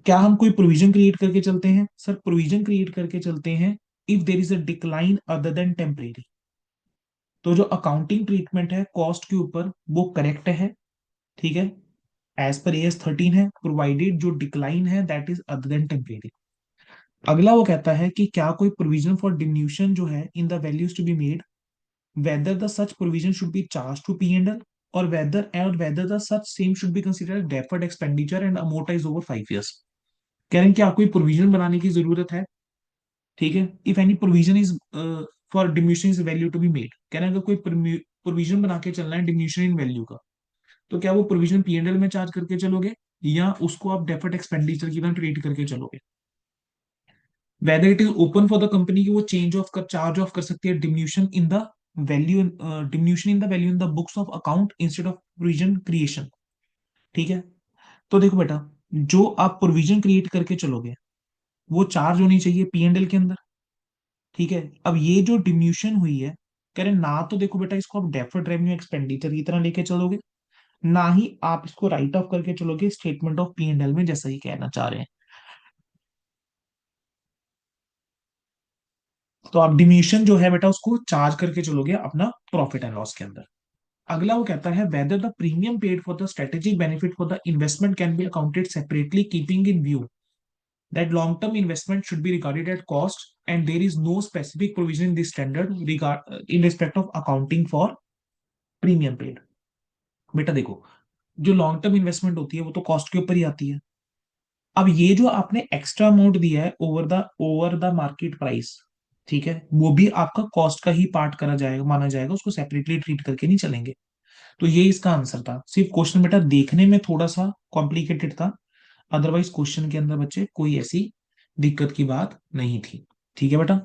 क्या हम कोई प्रोविजन क्रिएट करके चलते हैं? सर प्रोविजन क्रिएट करके चलते हैं if there is a decline other than temporary. तो जो अकाउंटिंग ट्रीटमेंट है कॉस्ट के ऊपर वो करेक्ट है। ठीक है। एज पर AS 13 है, प्रोवाइडेड जो डिक्लाइन है that is other than temporary. अगला वो कहता है कि क्या कोई प्रोविजन फॉर डिम्यूशन जो है in the values to be made, whether the such provision should be charged to P&L, or whether the such same should be considered deferred expenditure and amortized over 5 years। कह रहे हैं कि आपको कोई provision बनाने की जरूरत है। ठीक है। If any provision is for diminution is value to be made, कह रहे हैं अगर कोई प्रोविजन बना के चलना है डिम्यूशन इन वैल्यू का, तो क्या वो प्रोविजन P&L में चार्ज करके चलोगे, या उसको आप डेफर्ड एक्सपेंडिचर की तरह ट्रीट करके चलोगे? Whether it is open for the company की वो चेंज ऑफ कर चार्ज ऑफ कर सकती है diminution in the value, diminution in the value in the books of account instead of provision creation. ठीक है। तो देखो बेटा, जो आप प्रोविजन क्रिएट करके चलोगे वो चार्ज होनी चाहिए P&L के अंदर। ठीक है। अब ये जो डिम्यूशन हुई है, कह रहे ना तो देखो बेटा इसको आप डेफर्ड रेवेन्यू एक्सपेंडिचर की तरह लेके चलोगे, ना ही आप इसको राइट ऑफ करके चलोगे स्टेटमेंट ऑफ P&L में, जैसा ही कहना चाह रहे हैं। तो आप डिम्यूशन जो है बेटा उसको चार्ज करके चलोगे अपना प्रॉफिट एंड लॉस के अंदर। अगला वो कहता है whether the premium paid for the strategic benefit for the investment can be accounted separately keeping in view that long-term investment should be regarded at cost and there is no specific provision in this standard in respect of accounting for premium paid। बेटा देखो, जो long term investment होती है वो तो cost के ऊपर ही आती है। अब ये जो आपने एक्स्ट्रा अमाउंट दिया है ओवर द मार्केट प्राइस, ठीक है, वो भी आपका कॉस्ट का ही पार्ट करा जाएगा, माना जाएगा, उसको सेपरेटली ट्रीट करके नहीं चलेंगे। तो ये इसका आंसर था। सिर्फ क्वेश्चन बेटा देखने में थोड़ा सा कॉम्प्लिकेटेड था, अदरवाइज क्वेश्चन के अंदर बच्चे कोई ऐसी दिक्कत की बात नहीं थी। ठीक है बेटा।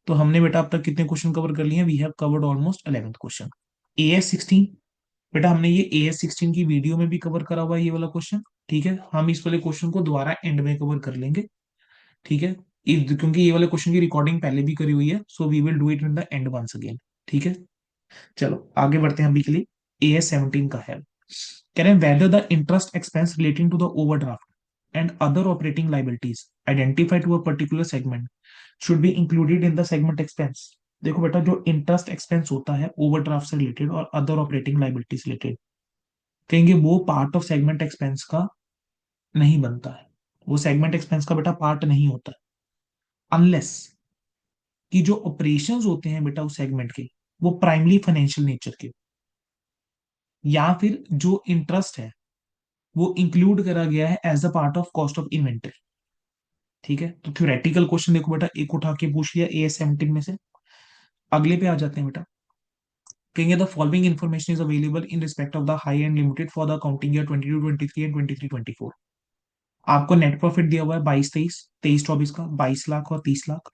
तो हमने बेटा अब तक कितने क्वेश्चन कवर कर लिए? We have covered almost 11th question. AS 16, बेटा हमने ये AS 16 की वीडियो में भी कवर करा हुआ है ये वाला क्वेश्चन। ठीक है। हम इस वाले क्वेश्चन को दोबारा एंड में कवर कर लेंगे। ठीक है। क्योंकि ये वाले क्वेश्चन की रिकॉर्डिंग पहले भी करी हुई है, so we will do it in the end once again. ठीक है। चलो आगे बढ़ते हैं। अभी के लिए AS 17 का है, कह रहे हैं whether the interest expense relating to the overdraft and other operating liabilities identified to a particular segment should be included in the segment expense। देखो बेटा, जो इंटरेस्ट एक्सपेंस होता है ओवरड्राफ्ट से रिलेटेड और अदर ऑपरेटिंग लाइबिलिटीज रिलेटेड, कहेंगे वो part of segment expense का नहीं बनता है, वो सेगमेंट एक्सपेंस का बेटा पार्ट नहीं होता है, अनलेस कि जो ऑपरेशंस होते हैं बेटा उस सेगमेंट के वो प्राइमरी फाइनेंशियल नेचर के, या फिर जो इंटरेस्ट है वो इंक्लूड करा गया है as a part of cost of inventory. ठीक है। तो थ्योरेटिकल क्वेश्चन देखो बेटा, एक उठा के पूछ लिया AS 17 में से। अगले पे आ जाते हैं बेटा, कहेंगे the following information is available in respect of the high and limited for the accounting year 22-23 and 23-24। आपको नेट प्रॉफिट दिया हुआ है 22-23, 23-24 का 22 लाख और 30 लाख।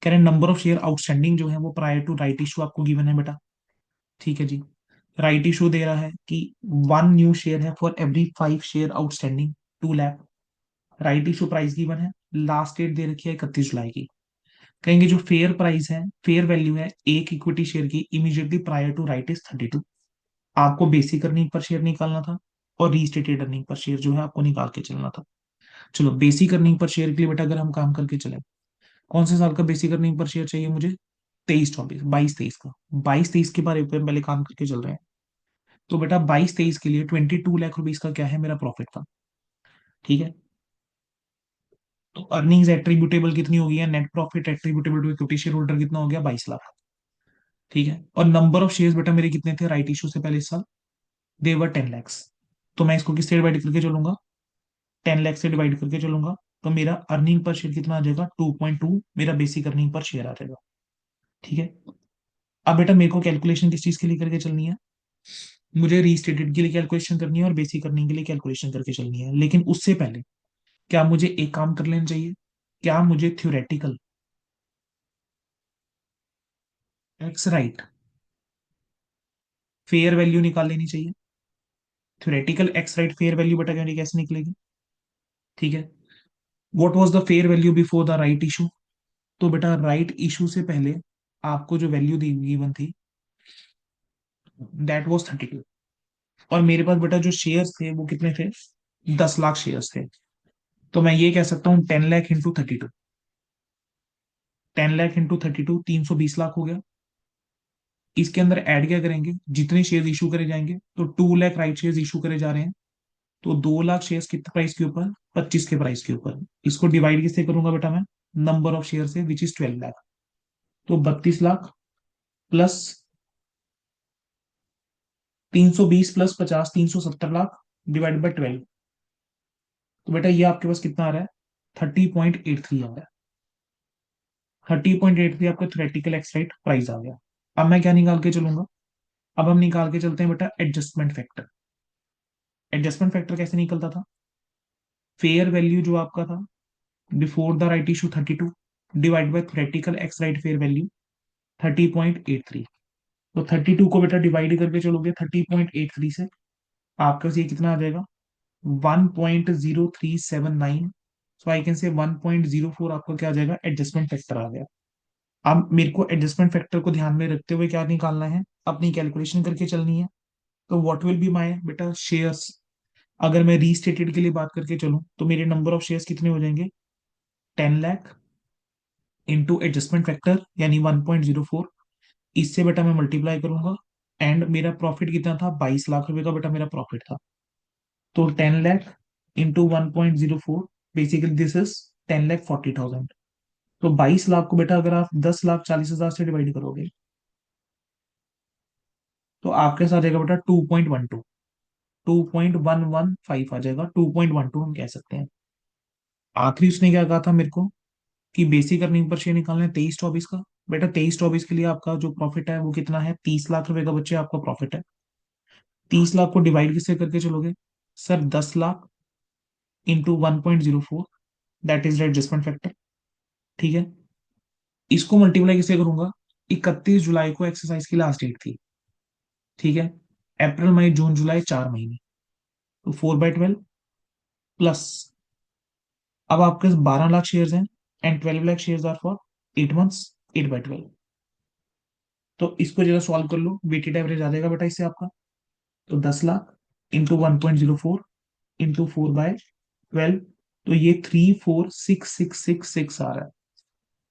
कह रहे हैं नंबर ऑफ शेयर आउटस्टैंडिंग जो है वो प्रायर टू राइट इशू आपको गिवन है बेटा। ठीक है जी। राइट इशू दे रहा है कि 1 न्यू शेयर है for every 5 share outstanding, 2 lakh. Right issue price given है, लास्ट डेट दे रखी है 31 जुलाई की। कहेंगे जो फेयर प्राइस है, फेयर वैल्यू है एक इक्विटी शेयर की immediately prior to right is 32। आपको बेसिक अर्निंग पर शेयर निकालना था और रीस्टेटेड अर्निंग पर शेयर जो है आपको निकाल के चलना था। चलो बेसिक अर्निंग पर शेयर के लिए बेटा अगर हम काम करके चले, कौन से साल का बेसिक अर्निंग पर शेयर चाहिए मुझे? 23-24, 22-23 का। 22-23 के बारे में पहले काम करके चल रहे हैं। तो बेटा 22-23 के लिए 22 लाख रुपीज का क्या है मेरा प्रॉफिट था। ठीक है। तो अर्निंग्स एट्रीब्यूटेबल कितनी हो गई है? Net profit attributable to equity share holder कितना हो गया? 22 लाख। ठीक है। और नंबर ऑफ शेयर्स बेटा मेरे कितने थे राइट इशू से पहले इस साल? देवर 10 lakhs। तो मैं इसको किससे डिवाइड करके चलूंगा? 10 लाख से डिवाइड करके चलूंगा। तो मेरा अर्निंग पर शेयर कितना आ जाएगा? 2.2 मेरा बेसिक अर्निंग पर शेयर आ जाएगा। ठीक है। अब बेटा मेरे को कैलकुलेशन किस चीज के लिए करके चलनी है? मुझे रीस्टेटेड के लिए कैलकुलेशन करनी है और बेसिक अर्निंग के लिए कैलकुलेशन करके चलनी है, लेकिन उससे पहले क्या मुझे एक काम कर लेना चाहिए? क्या मुझे theoretical x right fair value निकाल लेनी चाहिए? Theoretical x right fair value बेटा कैसे निकलेगी? ठीक है। What was the fair value before the right issue? तो बेटा राइट इशू से पहले आपको जो वैल्यू दी गिवन थी दैट वाज 32। और मेरे पास बेटा जो शेयर्स थे वो कितने थे, 10 लाख शेयर्स थे। तो मैं ये कह सकता हूँ 10 लाख इंटू 32, 10 लाख इंटू 32 320 लाख हो गया। इसके अंदर ऐड क्या करेंगे, जितने शेयर इशू करे जाएंगे, तो 2 लाख राइट शेयर इशू करे जा रहे हैं, तो 2 लाख शेयर कितने प्राइस के ऊपर, 25 के प्राइस के ऊपर। इसको डिवाइड किससे करूंगा बेटा मैं, नंबर ऑफ शेयर से, विच इज 12 लाख। तो 32 lakh plus 320 plus 50, 370 lakh divide by 12। तो बेटा ये आपके पास कितना आ रहा है, 30.83 आ रहा है। 30.83 आपका थ्योरेटिकल एक्सराइट प्राइस आ गया। अब मैं क्या निकाल के चलूंगा, अब हम निकाल के चलते हैं बेटा एडजस्टमेंट फैक्टर। एडजस्टमेंट फैक्टर कैसे निकलता था, फेयर वैल्यू जो आपका था before the right issue 32 divide by theoretical x right fair value 30.83। तो 32 को बेटा डिवाइड करके चलोगे 30.83 से, आपका ये कितना आ जाएगा, 1.0379। सो आई कैन से 1.04 आपका क्या आ जाएगा, एडजस्टमेंट फैक्टर आ गया। अब मेरे को एडजस्टमेंट फैक्टर को ध्यान में रखते हुए क्या निकालना है, अपनी कैलकुलेशन करके चलनी है। तो व्हाट विल बी माय बेटा शेयर्स, अगर मैं रीस्टेटेड के लिए बात करके चलूं तो मेरे नंबर ऑफ शेयर्स कितने हो जाएंगे, 10 लाख इंटू एडजस्टमेंट फैक्टर यानी 1.04। इससे बेटा मैं मल्टीप्लाई करूंगा, एंड मेरा प्रॉफिट कितना था, 22 लाख रुपए का बेटा मेरा प्रॉफिट था। तो 10 lakh into 1.04, basically this is 10,40,000। तो 22 लाख को बेटा अगर आप 10,40,000 से डिवाइड करोगे तो आपके साथ आ जाएगा बेटा 2.12, 2.115 आ जाएगा, 2.12 हम कह सकते हैं। आखिरी उसने क्या कहा था मेरे को कि बेसिक अर्निंग पर शेयर निकालना है 23-24 का। बेटा 23-24 के लिए आपका जो प्रॉफिट है वो कितना है, 30 लाख रुपए का बच्चे आपका प्रॉफिट है। 30 लाख को डिवाइड किससे करके चलोगे, sir 10 lakh into 1.04, that is the adjustment factor. ठीक है, इसको मल्टीप्लाई किससे करूंगा, 31 जुलाई को एक्सरसाइज की लास्ट डेट थी। ठीक है, अप्रैल मई जून जुलाई 4 महीने, तो 4/12 प्लस, अब आपके पास 12 लाख शेयर हैं and 12 lakh share are for 8 months, 8/12। तो इसको जरा सॉल्व कर लो, वेटेड एवरेज आ जाएगा बेटा इससे आपका। तो 10 लाख इंटू 1.04 इंटू 4/12, तो ये 346666 आ रहा है।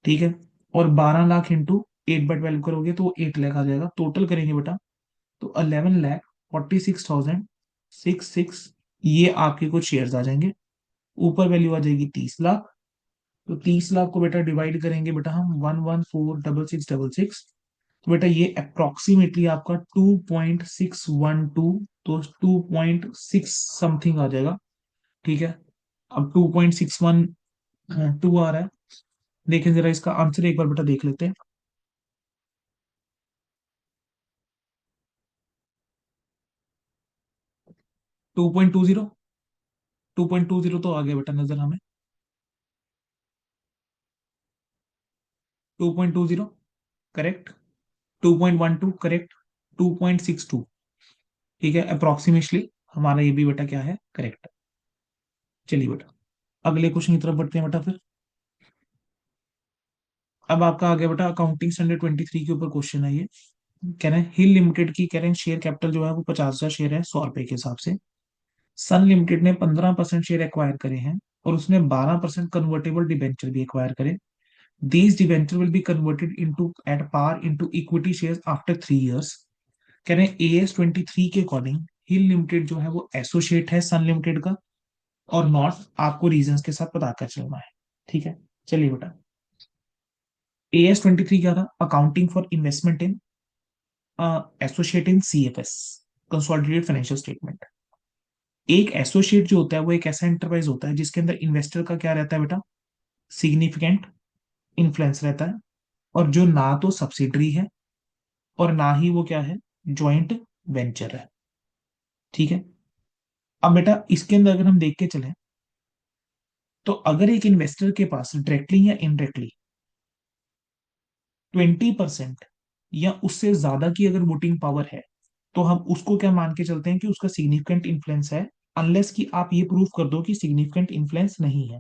ठीक है, और 12 लाख इंटू 8/12 करोगे तो 8 लाख आ जाएगा, टोटल करेंगे बेटा तो 11,46,000 ये आपके कुछ शेयर्स आ जाएंगे। ऊपर वैल्यू आ जाएगी 30 लाख। तो 30 लाख को बेटा डिवाइड करेंगे बेटा हम 1146666, तो बेटा ये अप्रोक्सीमेटली आपका 2.612, तो 2.6 समथिंग आ जाएगा। ठीक है, अब 2.612 आ रहा है। देखिए जरा इसका आंसर एक बार बेटा देख लेते हैं। 2.20, 2.20 तो आ गया बेटा नजर हमें, 2.20 करेक्ट, 2.12 करेक्ट, 2.62, ठीक है अप्रोक्सीमेटली हमारा ये भी बेटा क्या है, करेक्ट। चलिए बेटा अगले क्वेश्चन की तरफ बढ़ते हैं बेटा फिर। अब आपका आ गया बेटा अकाउंटिंग स्टैंडर्ड 23 के ऊपर क्वेश्चन है ये। कह रहे हैं हिल लिमिटेड की, कह रहे हैं शेयर कैपिटल जो है वो 50,000 शेयर है 100 रुपए के हिसाब से। सन लिमिटेड ने 15% शेयर एक्वायर करे हैं और उसने 12% कन्वर्टेबल डिबेंचर भी एक्वायर करे। These debenture will be converted into at par into equity shares after 3 years. कह रहे हैं AS 23 के अकॉर्डिंग हिल लिमिटेड जो है वो एसोसिएट है सन लिमिटेड का और नॉट, आपको रीजंस के साथ पता कर चलना है। ठीक है, चलिए बेटा AS 23 क्या था, accounting for investment in associate in CFS, consolidated financial statement. एक एसोसिएट जो होता है वो एक ऐसा एंटरप्राइज होता है जिसके अंदर इन्वेस्टर का क्या रहता है बेटा, सिग्निफिकेंट इन्फ्लुएंस रहता है, और जो ना तो सब्सिडरी है और ना ही वो क्या है, ज्वाइंट वेंचर है। ठीक है, अब बेटा इसके अंदर अगर हम देख के चले तो अगर एक इन्वेस्टर के पास डायरेक्टली या इनडायरेक्टली 20% या उससे ज्यादा की अगर वोटिंग पावर है तो हम उसको क्या मान के चलते हैं कि उसका सिग्निफिकेंट इन्फ्लुएंस है, अनलेस कि आप ये प्रूव कर दो कि सिग्निफिकेंट इन्फ्लुएंस नहीं है।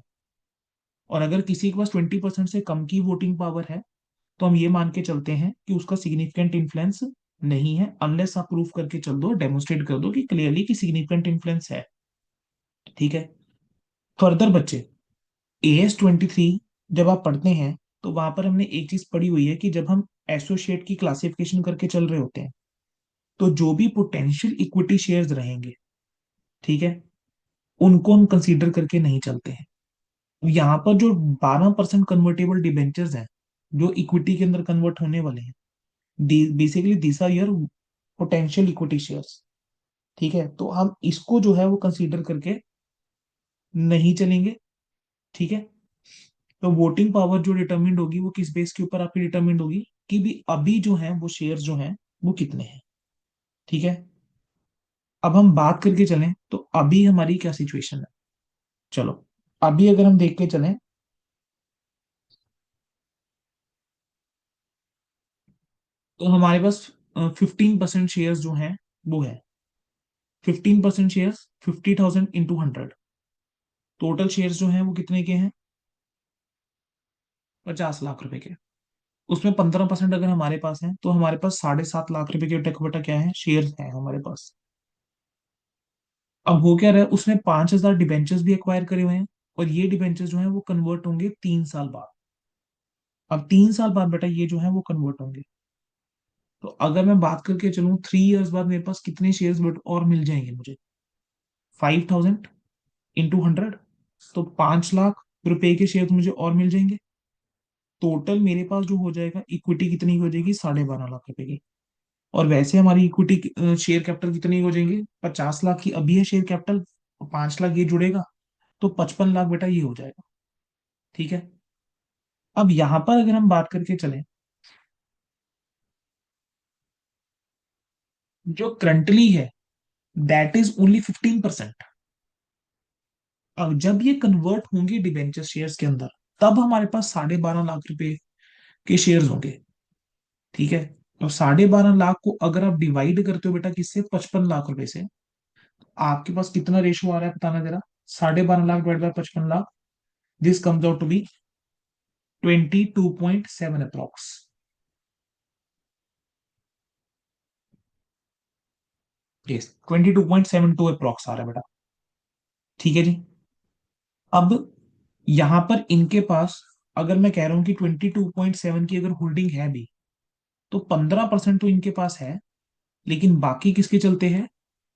और अगर किसी के पास 20% से कम की वोटिंग पावर है तो हम ये मान के चलते हैं कि उसका सिग्निफिकेंट इन्फ्लुएंस नहीं है, अनलेस आप प्रूफ करके चल दो, डेमोन्स्ट्रेट कर दो कि क्लियरली कि सिग्निफिकेंट इन्फ्लुएंस है। ठीक है। फर्दर बच्चे, AS23 जब आप पढ़ते हैं तो वहां पर हमने एक चीज पढ़ी हुई है कि जब हम एसोसिएट की क्लासिफिकेशन करके चल रहे होते हैं तो जो भी पोटेंशियल इक्विटी शेयर्स रहेंगे, ठीक है, उनको हम कंसीडर करके नहीं चलते हैं। यहाँ पर जो 12% कन्वर्टेबल डिबेंचर्स हैं जो इक्विटी के अंदर कन्वर्ट होने वाले हैं, basically these are your potential equity shares. ठीक है, तो हम इसको जो है वो कंसीडर करके नहीं चलेंगे। ठीक है। तो वोटिंग पावर जो डिटरमिन्ड होगी वो किस बेस के ऊपर आपकी डिटरमिन्ड होगी कि भी अभी जो है वो शेयर्स जो हैं वो कितने हैं। ठीक है। अब हम बात करके चलें तो अभी हमारी क्या सिचुएशन है। चलो, अभी अगर हम देख के चलें तो हमारे पास 15% शेयर्स जो हैं वो है 15% शेयर्स 50,000 इंटू 100। टोटल शेयर्स जो हैं वो कितने के हैं? 50 लाख रुपए के। उसमें 15% अगर हमारे पास है तो हमारे पास 7.5 लाख रुपए के टेक बटा क्या है, शेयर्स हैं हमारे पास। अब हो क्या रहा है, उसने 5,000 डिबेंचर्स भी एक्वायर करे हुए हैं और ये डिबेंचर्स जो है वो कन्वर्ट होंगे 3 साल बाद। अब 3 साल बाद बेटा ये जो है वो कन्वर्ट होंगे। तो अगर मैं बात करके चलूं 3 इयर्स बाद मेरे पास कितने शेयर्स और मिल जाएंगे मुझे? 5,000 इंटू 100, तो 5 लाख रुपए के शेयर मुझे और मिल जाएंगे। टोटल मेरे पास जो हो जाएगा इक्विटी कितनी हो जाएगी? 12.5 लाख रुपए की। और वैसे हमारी इक्विटी शेयर कैपिटल कितनी हो जाएंगे? 50 लाख की अभी है शेयर कैपिटल, 5 लाख ये जुड़ेगा तो 55 लाख बेटा ये हो जाएगा। ठीक है। अब यहां पर अगर हम बात करके चलें, जो करंटली है दैट इज ओनली 15%। अब जब ये कन्वर्ट होंगे डिबेंचर शेयर्स के अंदर तब हमारे पास 12.5 लाख रुपए के शेयर्स होंगे। ठीक है। तो 12.5 लाख को अगर आप डिवाइड करते हो बेटा किससे? 55 लाख रुपए से, आपके पास कितना रेशो आ रहा है बताना जरा। 12.5 lakh divide by 55 lakh, this comes out to be 22.7 approx. Yes, 22.72 approx आ रहा है बेटा। ठीक है जी। अब यहां पर इनके पास, अगर मैं कह रहा हूं कि 22.7 की अगर होल्डिंग है भी तो 15% तो इनके पास है, लेकिन बाकी किसके चलते हैं?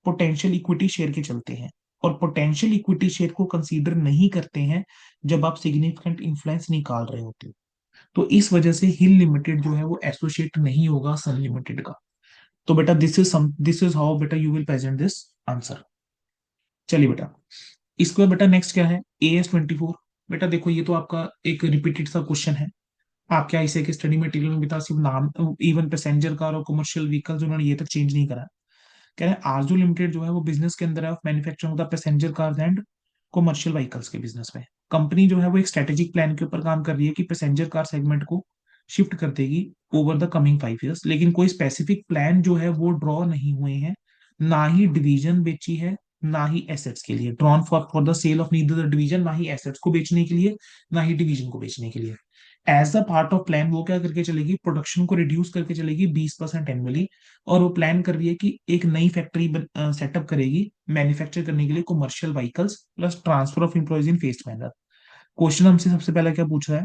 पोटेंशियल इक्विटी शेयर के चलते हैं। और पोटेंशियल इक्विटी शेयर को कंसीडर नहीं करते हैं जब आप सिग्निफिकेंट इन्फ्लुएंस निकाल रहे होते हो। तो इस वजह से हिल लिमिटेड जो है वो एसोसिएट नहीं होगा सन लिमिटेड का। तो बेटा दिस इज हाउ बेटा you will present this answer. चलिए बेटा, इसके बाद बेटा नेक्स्ट क्या है? AS24। बेटा देखो ये तो आपका एक रिपीटेड सा क्वेश्चन है। आप क्या इसे एक स्टडी मटेरियल में बता, सिर्फ नाम, इवन पैसेंजर कार और कमर्शियल व्हीकल्स उन्होंने ये तक चेंज नहीं करा। कह रहे हैं आरजू लिमिटेड जो है वो बिजनेस के अंदर है of manufacturing of the passenger cars and commercial vehicles के बिजनेस में। कंपनी जो है वो एक स्ट्रेटेजिक प्लान के ऊपर काम कर रही है कि पैसेंजर कार सेगमेंट को शिफ्ट कर देगी ओवर द कमिंग 5 इयर्स, लेकिन कोई स्पेसिफिक प्लान जो है वो ड्रॉ नहीं हुए हैं। ना ही डिवीजन बेची है, ना ही एसेट्स के लिए drawn for the sale of neither the division, ना ही एसेट्स को बेचने के लिए, ना ही डिवीजन को बेचने के लिए। As a part of plan वो क्या करके चलेगी? प्रोडक्शन को रिड्यूस करके चलेगी 20% एनुअली। और वो प्लान कर रही है कि एक नई फैक्ट्री सेटअप करेगी मैन्युफैक्चर करने के लिए commercial vehicles plus transfer of employees in faced manner. Question हमसे सबसे पहले क्या पूछ रहा है?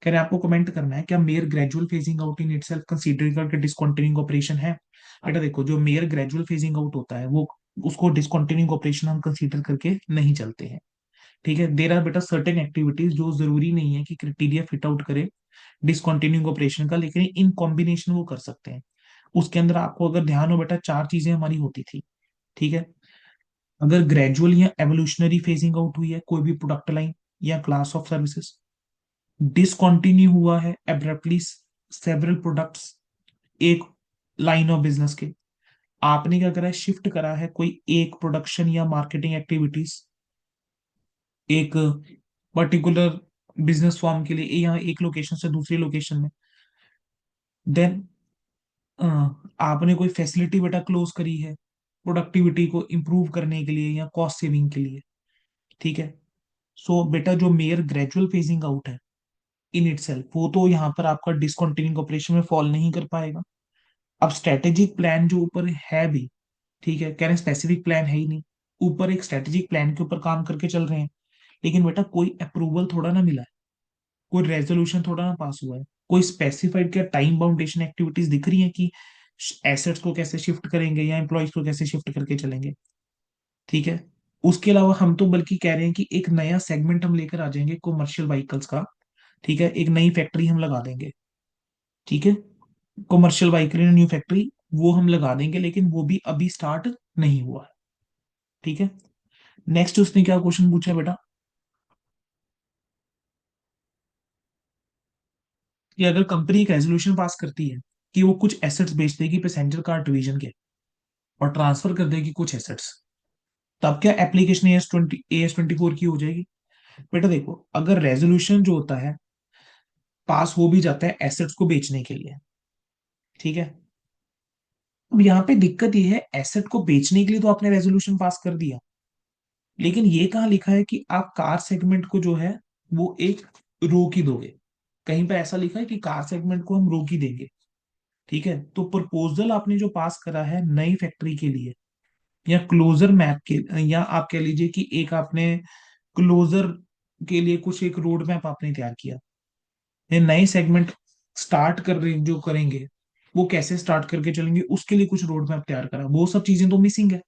कह रहे हैं आपको कमेंट करना है क्या mayor gradual phasing out in itself considering करके डिसकंटिन्यूइंग ऑपरेशन है। बेटा देखो, जो मेयर ग्रेजुअल फेजिंग आउट होता है वो उसको डिसकंटिन्यूइंग ऑपरेशन हम कंसीडर करके नहीं चलते हैं। ठीक है। देर आर बेटा सर्टेन एक्टिविटीज जो जरूरी नहीं है कि क्राइटेरिया फिट आउट करे डिसकंटिन्यूइंग ऑपरेशन का, लेकिन इन कॉम्बिनेशन वो कर सकते हैं। उसके अंदर आपको अगर ध्यान हो बेटा 4 चीजें हमारी होती थी। ठीक है। अगर ग्रेजुअल या एवोल्यूशनरी फेजिंग आउट हुई है कोई भी प्रोडक्ट लाइन या क्लास ऑफ सर्विसेज, डिसकंटिन्यू हुआ है एब्रप्टली सेवरल प्रोडक्ट्स एक लाइन ऑफ बिजनेस के, आपने क्या करा है? शिफ्ट करा है कोई एक प्रोडक्शन या मार्केटिंग एक्टिविटीज एक पर्टिकुलर बिजनेस फॉर्म के लिए या एक लोकेशन से दूसरी लोकेशन में। देन आपने कोई फैसिलिटी बेटा क्लोज करी है प्रोडक्टिविटी को इंप्रूव करने के लिए या कॉस्ट सेविंग के लिए। ठीक है। सो बेटा जो मेयर ग्रेजुअल फेजिंग आउट है इन इटसेल्फ, वो तो यहाँ पर आपका डिसकंटिन्यूइंग ऑपरेशन में फॉल नहीं कर पाएगा। अब स्ट्रेटेजिक प्लान जो ऊपर है भी, ठीक है, कह रहे हैं स्पेसिफिक प्लान है ही नहीं, ऊपर एक स्ट्रेटेजिक प्लान के ऊपर काम करके चल रहे हैं, लेकिन बेटा कोई अप्रूवल थोड़ा ना मिला है, कोई रेजोल्यूशन थोड़ा ना पास हुआ है, कोई स्पेसिफाइड क्या टाइम बाउंडेशन एक्टिविटीज दिख रही है कि एसेट्स को कैसे शिफ्ट करेंगे या एम्प्लॉयज को कैसे शिफ्ट करके चलेंगे, ठीक है। उसके अलावा हम तो बल्कि कह रहे हैं कि एक नया सेगमेंट हम लेकर आ जाएंगे कमर्शियल व्हीकल्स का, ठीक है, एक नई फैक्ट्री हम लगा देंगे, ठीक है, कमर्शियल व्हीकल न्यू फैक्ट्री वो हम लगा देंगे, लेकिन वो भी अभी स्टार्ट नहीं हुआ है, ठीक है। नेक्स्ट उसने क्या क्वेश्चन पूछा है बेटा, कि अगर कंपनी एक रेजोल्यूशन पास करती है कि वो कुछ एसेट्स बेच देगी पैसेंजर कार डिवीजन के और ट्रांसफर कर देगी कुछ एसेट्स, तब क्या एप्लीकेशन AS24 की हो जाएगी? बेटा देखो, अगर रेजोल्यूशन जो होता है पास हो भी जाता है एसेट्स को बेचने के लिए, ठीक है, अब यहाँ पे दिक्कत ये है, एसेट को बेचने के लिए तो आपने रेजोल्यूशन पास कर दिया, लेकिन ये कहाँ लिखा है कि आप कार सेगमेंट को जो है वो एक रोक ही दोगे? कहीं पे ऐसा लिखा है कि कार सेगमेंट को हम रोक ही देंगे? ठीक है, तो प्रपोजल आपने जो पास करा है नई फैक्ट्री के लिए, या क्लोजर मैप के, या आप कह लीजिए कि एक आपने क्लोजर के लिए कुछ एक रोड मैप आपने तैयार किया, ये नए सेगमेंट स्टार्ट कर रहे जो करेंगे वो कैसे स्टार्ट करके चलेंगे उसके लिए कुछ रोड मैप तैयार करा, वो सब चीजें तो मिसिंग है,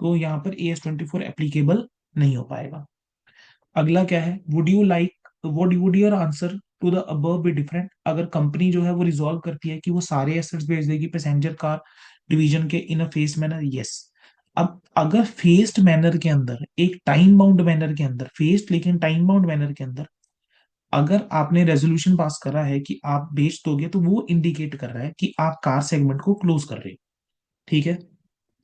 तो यहाँ पर AS24 एप्लीकेबल नहीं हो पाएगा। अगला क्या है, would your answer to the above be different? अगर कंपनी जो है वो रिजॉल्व करती है कि वो सारे एसेट्स बेच देगी पैसेंजर कार डिवीजन के इन अ फेस्ड मैनर, यस। अब अगर फेस्ड मैनर के अंदर, एक टाइम बाउंड मैनर के अंदर, फेस्ड लेकिन टाइम बाउंड मैनर के अंदर अगर आपने रेजोल्यूशन पास करा है कि आप बेच दोगे, तो वो इंडिकेट कर रहा है कि आप कार सेगमेंट को क्लोज कर रहे हो, ठीक है,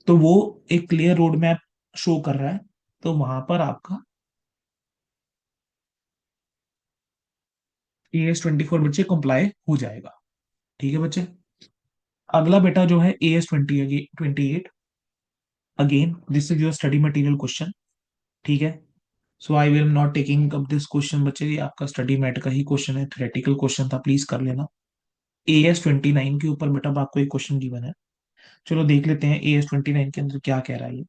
तो वो एक क्लियर रोड मैप शो कर रहा है, तो वहां पर आपका AS24 बच्चे कंप्लाई हो जाएगा, ठीक है बच्चे। अगला बेटा जो है AS28, again this is your study material question, ठीक है। So I will not taking up this question बच्चे, ये आपका स्टडी मैट का ही क्वेश्चन है, थ्योरेटिकल क्वेश्चन था, प्लीज कर लेना। AS29 के ऊपर बेटा आपको एक क्वेश्चन गिवन है, चलो देख लेते हैं AS29 के अंदर क्या कह रहा है ये।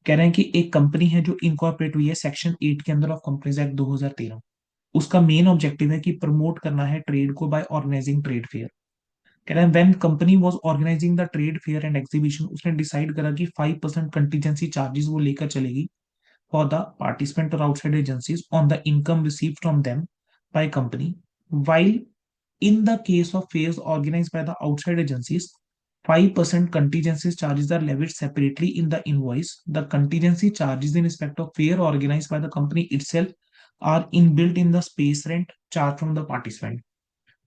कह रहे हैं कि एक कंपनी है जो इनकॉर्पोरेट हुई है सेक्शन 8 के अंदर ऑफ कंपनीज एक्ट 2013, उसका मेन ऑब्जेक्टिव है कि प्रमोट करना है ट्रेड को बाय ऑर्गेनाइजिंग ट्रेड फेयर। कह रहे हैं when company was organising the trade fair and exhibition, उसने डिसाइड करा कि 5% कंटीजेंसी चार्जेस वो लेकर चलेगी फॉर द पार्टिसिपेंट और outside agencies on the income received from them by company, while in the case of fairs organized by the outside agencies, 5% contingency charges are levied separately in the invoice. The contingency charges in respect of fair organized by the company itself are inbuilt in the space rent charged from the participant.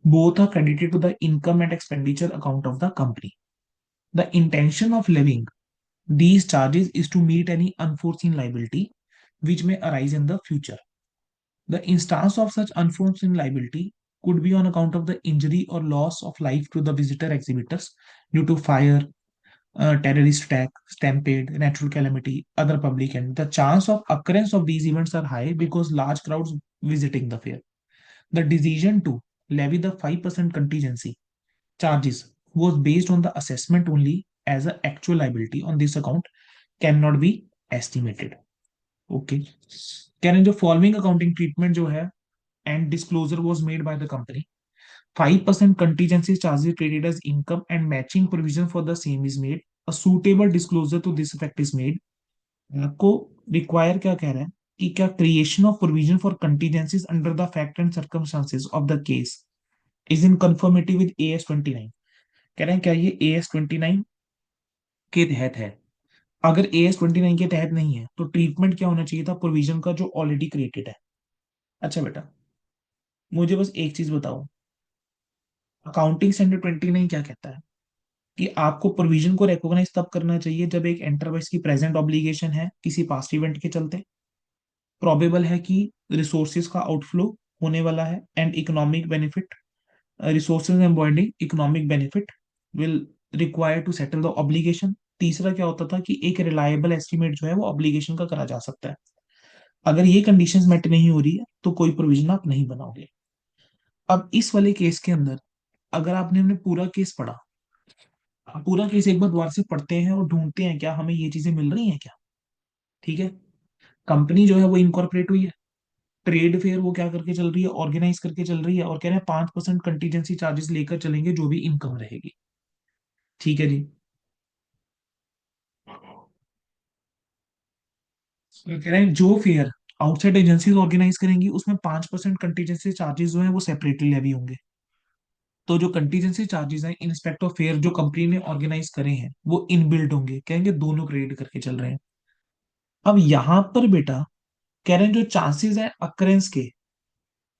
Both are credited to the income and expenditure account of the company. The intention of levying these charges is to meet any unforeseen liability which may arise in the future. The instance of such unforeseen liability could be on account of the injury or loss of life to the visitor exhibitors due to fire, terrorist attack, stampede, natural calamity, other public end. The chance of occurrence of these events are high because large crowds visiting the fair. The decision to levy the 5% contingency charges was based on the assessment only, as an actual liability on this account cannot be estimated. Okay. Can the following accounting treatment जो है and disclosure was made by the company. 5% contingency charges treated as income and matching provision for the same is made. A suitable disclosure to this effect is made. आपको require क्या कह रहा है कि क्या creation of provision for contingencies under the fact and circumstances of the case is in conformity with AS29? कह रहे हैं क्या ये AS29 के तहत है? अगर AS29 के तहत नहीं है तो ट्रीटमेंट क्या होना चाहिए था प्रोविजन का जो ऑलरेडी क्रिएटेड है? अच्छा बेटा, मुझे बस एक चीज बताओ, अकाउंटिंग स्टैंडर्ड 29 क्या कहता है कि आपको प्रोविजन को रिकॉग्नाइज तब करना चाहिए जब एक एंटरप्राइज की प्रेजेंट ऑब्लिगेशन है किसी पास्ट इवेंट के चलते, प्रोबेबल है कि रिसोर्सेज का आउटफ्लो होने वाला है, and economic benefit, resources embodying economic benefit will require to settle the obligation. तीसरा क्या होता था कि एक रिलायबल एस्टिमेट जो है वो ऑब्लिगेशन का करा जा सकता है। अगर ये कंडीशंस मेट नहीं हो रही है तो कोई प्रोविजन आप नहीं बनाओगे। अब इस वाले केस के अंदर अगर आपने हमने पूरा केस पढ़ा, पूरा केस एक बार दोबारा से पढ़ते हैं और ढूंढते हैं क्या हमें ये चीजें मिल रही हैं क्या। ठीक है। कंपनी जो है वो इनकॉर्पोरेट हुई है, ट्रेड फेयर वो क्या करके चल रही है, ऑर्गेनाइज करके चल रही है, और कह रहे हैं 5% कंटीजेंसी चार्जेस लेकर चलेंगे जो भी इनकम रहेगी। ठीक है जी। तो कह रहे हैं जो फेयर आउटसाइड एजेंसीज ऑर्गेनाइज करेंगी उसमें 5% कंटीजेंसी चार्जेस जो है वो सेपरेटली लेवी होंगे। तो जो कंटीजेंसी चार्जेस हैं इन रिस्पेक्ट ऑफ फेयर जो कंपनी ने ऑर्गेनाइज करे हैं वो इनबिल्ट होंगे, कहेंगे दोनों क्रेडिट करके चल रहे हैं। अब यहां पर बेटा कह रहे हैं जो चांसेस है अक्रेंस के,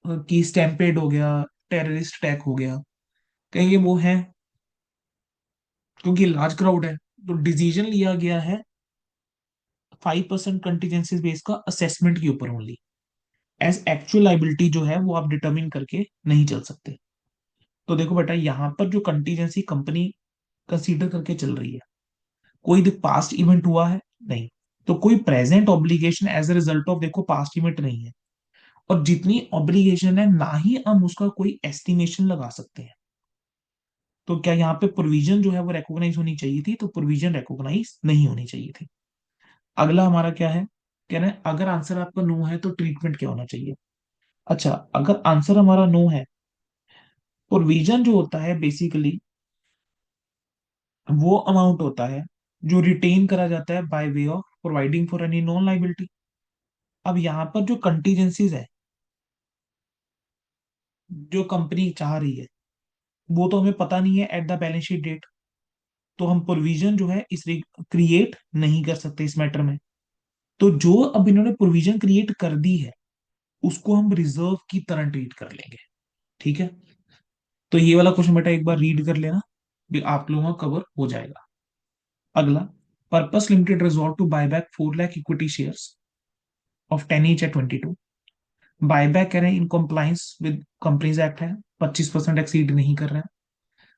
कि स्टैम्पेड हो गया, टेररिस्ट अटैक हो गया, कहेंगे वो है, क्योंकि लार्ज क्राउड है। तो डिसीजन लिया गया है 5% कंटीजेंसी बेस का असेसमेंट के ऊपर ओनली, एज एक्चुअल लाइबिलिटी जो है वो आप डिटरमिन करके नहीं चल सकते। तो देखो बेटा यहाँ पर जो कंटीजेंसी कंपनी कंसीडर करके चल रही है, कोई पास्ट इवेंट हुआ है नहीं, तो कोई present obligation as a result of देखो पास्ट इवेंट नहीं है, और जितनी ऑब्लिगेशन है ना ही हम उसका कोई एस्टिमेशन लगा सकते हैं। तो क्या यहाँ पे प्रोविजन जो है वो रिकॉग्नाइज होनी चाहिए थी, तो प्रोविजन रिकॉग्नाइज नहीं होनी चाहिए थी। अगला हमारा क्या है, कह रहे हैं अगर आंसर आपका नो है तो ट्रीटमेंट क्या होना चाहिए। अच्छा, अगर आंसर हमारा नो है, प्रोविजन जो होता है बेसिकली वो अमाउंट होता है जो रिटेन करा जाता है by way of providing for any non liability. अब यहाँ पर जो कंटीजेंसीज है जो कंपनी चाह रही है वो तो हमें पता नहीं है at the balance sheet date, तो हम प्रोविजन जो है इस क्रिएट नहीं कर सकते इस मैटर में। तो जो अब इन्होंने प्रोविजन क्रिएट कर दी है उसको हम रिजर्व की तरह ट्रीट कर लेंगे। ठीक है। तो ये वाला क्वेश्चन बेटा एक बार रीड कर लेना, भी आप लोगों का कवर हो जाएगा। अगला, purpose limited resort to buy back 4 lakh equity shares of 10 each at 22। Buyback कह रहे हैं in compliance with companies act है, 25% एक्सीड नहीं कर रहे हैं।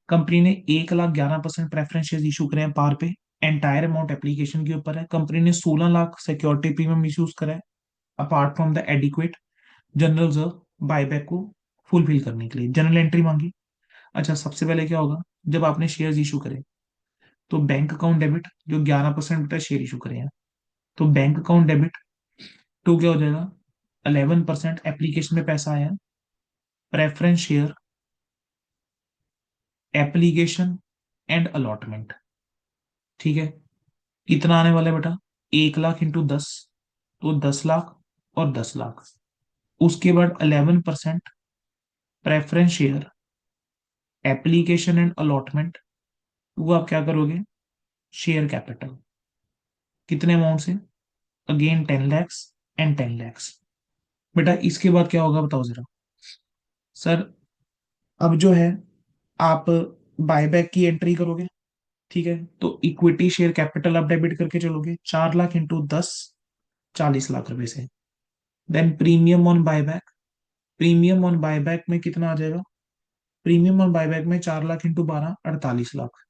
कंपनी ने 1,11,% प्रेफरेंस शेयर इशू करे हैं पार पे, एंटायर अमाउंट एप्लीकेशन के ऊपर है। कंपनी ने 16 लाख सिक्योरिटी प्रीमियम इशूज करा है apart from the adequate general reserve buyback को फुलफिल करने के लिए जनरल एंट्री मांगी। अच्छा, सबसे पहले क्या होगा, जब आपने शेयर इशू करे तो बैंक अकाउंट डेबिट, जो 11% शेयर इशू करे हैं, तो बैंक अकाउंट डेबिट टू क्या हो जाएगा, 11% एप्लीकेशन में पैसा आया, preference share application and allotment. ठीक है। कितना आने वाला है बेटा, 1 लाख इंटू 10, तो 10 लाख और 10 लाख। उसके बाद 11% preference share application and allotment, वो आप क्या करोगे, शेयर कैपिटल कितने अमाउंट से, अगेन 10 लैक्स एंड 10 लैक्स। बेटा इसके बाद क्या होगा बताओ जरा। सर अब जो है आप बायबैक की एंट्री करोगे। ठीक है। तो इक्विटी शेयर कैपिटल आप डेबिट करके चलोगे, 4 लाख इंटू 10, 40 लाख रुपए से। Then premium on buyback, premium on buyback में कितना आ जाएगा, प्रीमियम ऑन बायबैक में 4 लाख इंटू 12, 48 लाख।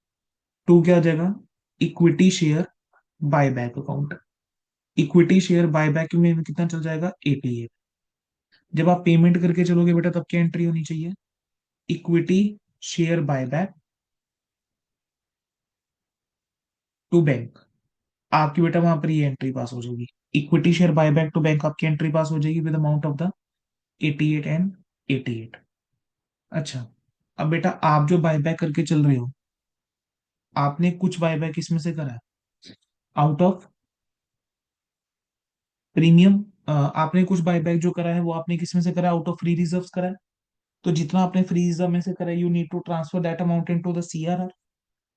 टू क्या आ जाएगा, equity share buyback account, equity share buyback में कितना चल जाएगा, 88। जब आप पेमेंट करके चलोगे बेटा तब क्या एंट्री होनी चाहिए, equity share buyback to bank. आपकी बेटा वहां पर ये एंट्री पास हो जाएगी, equity share buyback to bank आपकी एंट्री पास हो जाएगी with amount of the 88 and 88। अच्छा, अब बेटा आप जो बायबैक करके चल रहे हो, आपने कुछ बायबैक इसमें से करा है आउट ऑफ प्रीमियम, आपने कुछ बायबैक जो करा है वो आपने किस में से करा है, आउट ऑफ फ्री रिजर्व्स करा है। तो जितना आपने फ्री रिजर्व में से करा है you need to transfer that amount into the CRR.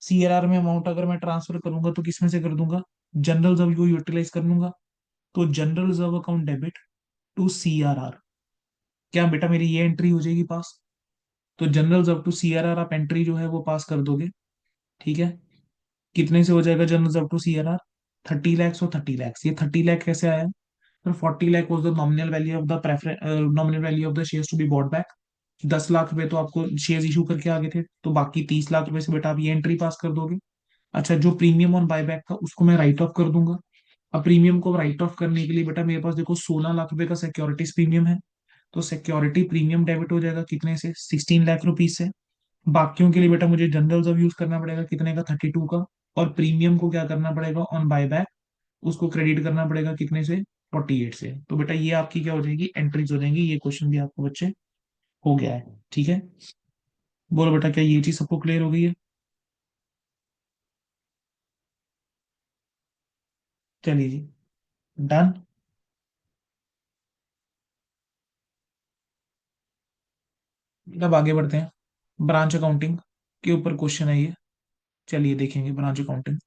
CRR में अमाउंट अगर मैं ट्रांसफर करूंगा तो किस में से कर दूंगा, जनरल रिजर्व को यूटिलाइज कर लूंगा। तो general reserve account debit to CRR, क्या बेटा मेरी ये एंट्री हो जाएगी पास। तो जनरल रिजर्व टू सीआरआर आप एंट्री जो है वो पास कर दोगे। ठीक है। कितने से हो जाएगा general reserve to CRR, 30 lakhs और 30 लैक्स। ये 30 लाख कैसे आया, तो 40 lakh was the nominal value of the preference, nominal value of the shares to be bought back. 10 lakh रुपए तो आपको शेयर इशू करके आगे थे, तो बाकी 30 लाख रुपए से बेटा आप ये एंट्री पास कर दोगे। अच्छा, जो प्रीमियम ऑन बायबैक था उसको मैं राइट ऑफ कर दूंगा। अब प्रीमियम को राइट ऑफ करने के लिए बेटा मेरे पास देखो 16 लाख रुपए का सिक्योरिटीज प्रीमियम है, तो सिक्योरिटी प्रीमियम डेबिट हो जाएगा कितने से, 16 लाख रुपीज से। बाकियों के लिए बेटा मुझे जनरल रिजर्व यूज करना पड़ेगा कितने का, 32 का। और प्रीमियम को क्या करना पड़ेगा, ऑन बाय बैक उसको क्रेडिट करना पड़ेगा कितने से, 48 से। तो बेटा ये आपकी क्या हो जाएगी, एंट्रीज हो जाएंगी। ये क्वेश्चन भी आपको बच्चे हो गया है। ठीक है, बोलो बेटा क्या ये चीज सबको क्लियर हो गई है। चलिए जी, डन। अब आगे बढ़ते हैं, ब्रांच अकाउंटिंग के ऊपर क्वेश्चन है ये। चलिए देखेंगे branch accounting.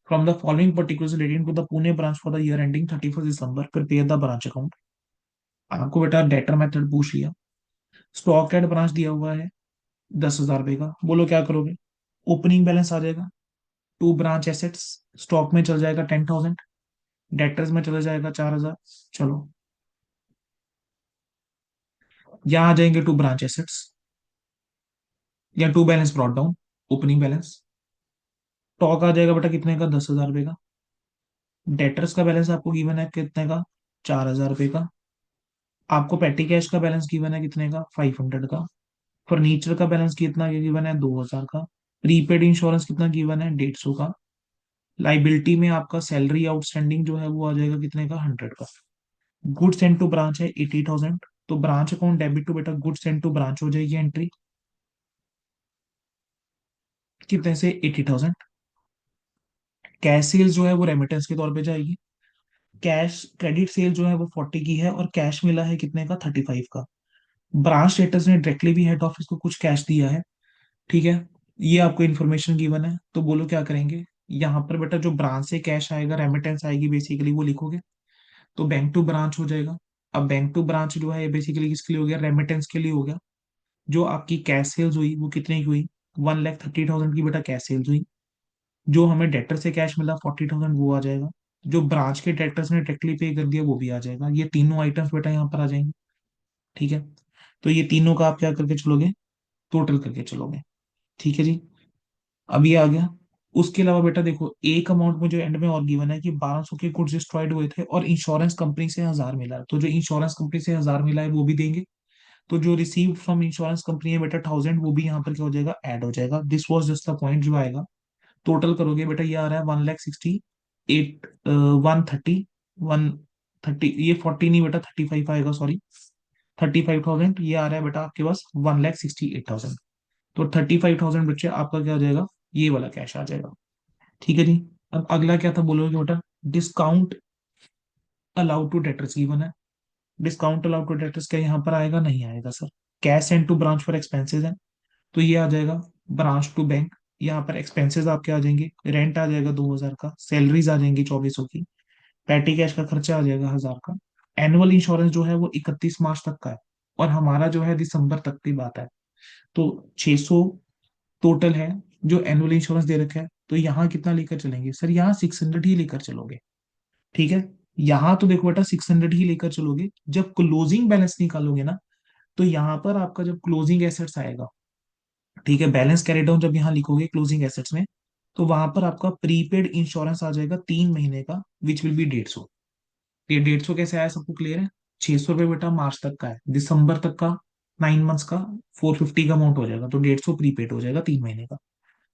From the following particulars relating to the Pune branch for the year ending 31 December prepare the branch account. आपको बेटा डेटर मेथड पूछ लिया। स्टॉक एट ब्रांच दिया हुआ है 10,000 रुपए का। बोलो क्या करोगे। ओपनिंग बैलेंस आ जाएगा, टू ब्रांच एसेट्स, स्टॉक में चल जाएगा 10,000, डेटर्स में चला जाएगा 4,000। चलो, यहाँ आ जाएंगे टू ब्रांच एसेट्स या to balance brought down, opening balance. Stock आ जाएगा बेटा कितने का, 10,000 रुपए का। डेटर्स का बैलेंस आपको गिवन है कितने का, 4,000 रुपए का। आपको पेटी कैश का बैलेंस गिवन है कितने का, 500 का। फर्नीचर का बैलेंस कितना गिवन है, 2,000 का। प्रीपेड इंश्योरेंस कितना गिवन है, 150 का। लाइबिलिटी में आपका सैलरी आउटस्टैंडिंग जो है वो आ जाएगा कितने का, 100 का। गुड्स एंड टू ब्रांच है 80,000। तो ब्रांच अकाउंट डेबिट टू बेटा गुड्स एंड टू ब्रांच हो जाएगी एंट्री कितने से, 80,000। कैश सेल्स जो है वो रेमिटेंस के तौर पे जाएगी। कैश क्रेडिट सेल जो है वो 40 की है और कैश मिला है कितने का, 35 का। ब्रांच स्टेटस ने डायरेक्टली भी हेड ऑफिस को कुछ कैश दिया है। ठीक है, ये आपको इन्फॉर्मेशन गिवन है। तो बोलो क्या करेंगे, यहाँ पर बेटा जो ब्रांच से कैश आएगा, रेमिटेंस आएगी बेसिकली, वो लिखोगे। तो बैंक टू ब्रांच हो जाएगा। अब बैंक टू ब्रांच जो है बेसिकली किसके लिए हो गया, रेमिटेंस के लिए हो गया। जो आपकी कैश सेल्स हुई वो कितने की हुई, 1,30,000 की बेटा कैश सेल्स हुई। जो हमें डेटर से कैश मिला 40,000 वो आ जाएगा। जो ब्रांच के डेटर्स ने डायरेक्टली पे कर दिया वो भी आ जाएगा। ये तीनों आइटम्स बेटा यहाँ पर आ जाएंगे। ठीक है, तो ये तीनों का आप क्या करके चलोगे, टोटल करके चलोगे। ठीक है जी, अब ये आ गया। उसके अलावा बेटा देखो एक अमाउंट मुझे एंड में और गिवन है कि 1,200 के गुड्स डिस्ट्रॉयड हुए थे और इंश्योरेंस कंपनी से 1,000 मिला है। तो जो इंश्योरेंस कंपनी से 1,000 मिला है वो भी देंगे। तो जो रिसीव फ्रॉम इंश्योरेंस कंपनी है बेटा 1,000, वो भी यहाँ पर क्या हो जाएगा, ऐड हो जाएगा। This was just the point जो आएगा। टोटल करोगे बेटा ये आ रहा है 1,60,8 130 ये 40 नहीं बेटा 35 आएगा, सॉरी 35,000 ये आ रहा है बेटा आपके पास, 1,68,000। तो 35,000 बच्चे आपका क्या हो जाएगा, ये वाला कैश आ जाएगा। ठीक है जी, अब अगला क्या था बोलोगे बेटा, discount allowed to debtors given है। डिस्काउंट अलाउड टू डेटर्स क्या यहाँ पर आएगा, नहीं आएगा sir. Cash and to branch for expenses है, तो ये आ जाएगा ब्रांच टू बैंक। यहाँ पर एक्सपेंसेस आपके आ जाएंगे, रेंट आ जाएगा 2,000 का, सैलरीज आ जाएंगी 2,400 की, पैटी कैश का खर्चा आ जाएगा 1,000 का। एनुअल इंश्योरेंस जो है वो 31 मार्च तक का है और हमारा जो है दिसंबर तक की बात है। तो 600 टोटल है जो एनुअल इंश्योरेंस दे रखा है। तो यहाँ कितना लेकर चलेंगे सर, यहाँ 600 ही लेकर चलोगे। ठीक है, यहाँ तो देखो बेटा 600 ही लेकर चलोगे। जब क्लोजिंग बैलेंस निकालोगे ना, तो यहाँ पर आपका जब क्लोजिंग एसेट्स आएगा, ठीक है, बैलेंस कैरी डाउन जब यहाँ लिखोगे क्लोजिंग एसेट्स में, तो वहां पर आपका प्रीपेड इंश्योरेंस आ जाएगा 3 महीने का, विच विल बी 150। ये 150 कैसे आया, सबको क्लियर है। 600 रुपये बेटा मार्च तक का है, दिसंबर तक का 9 मंथ्स का 450 का अमाउंट हो जाएगा। तो 150 प्रीपेड हो जाएगा 3 महीने का।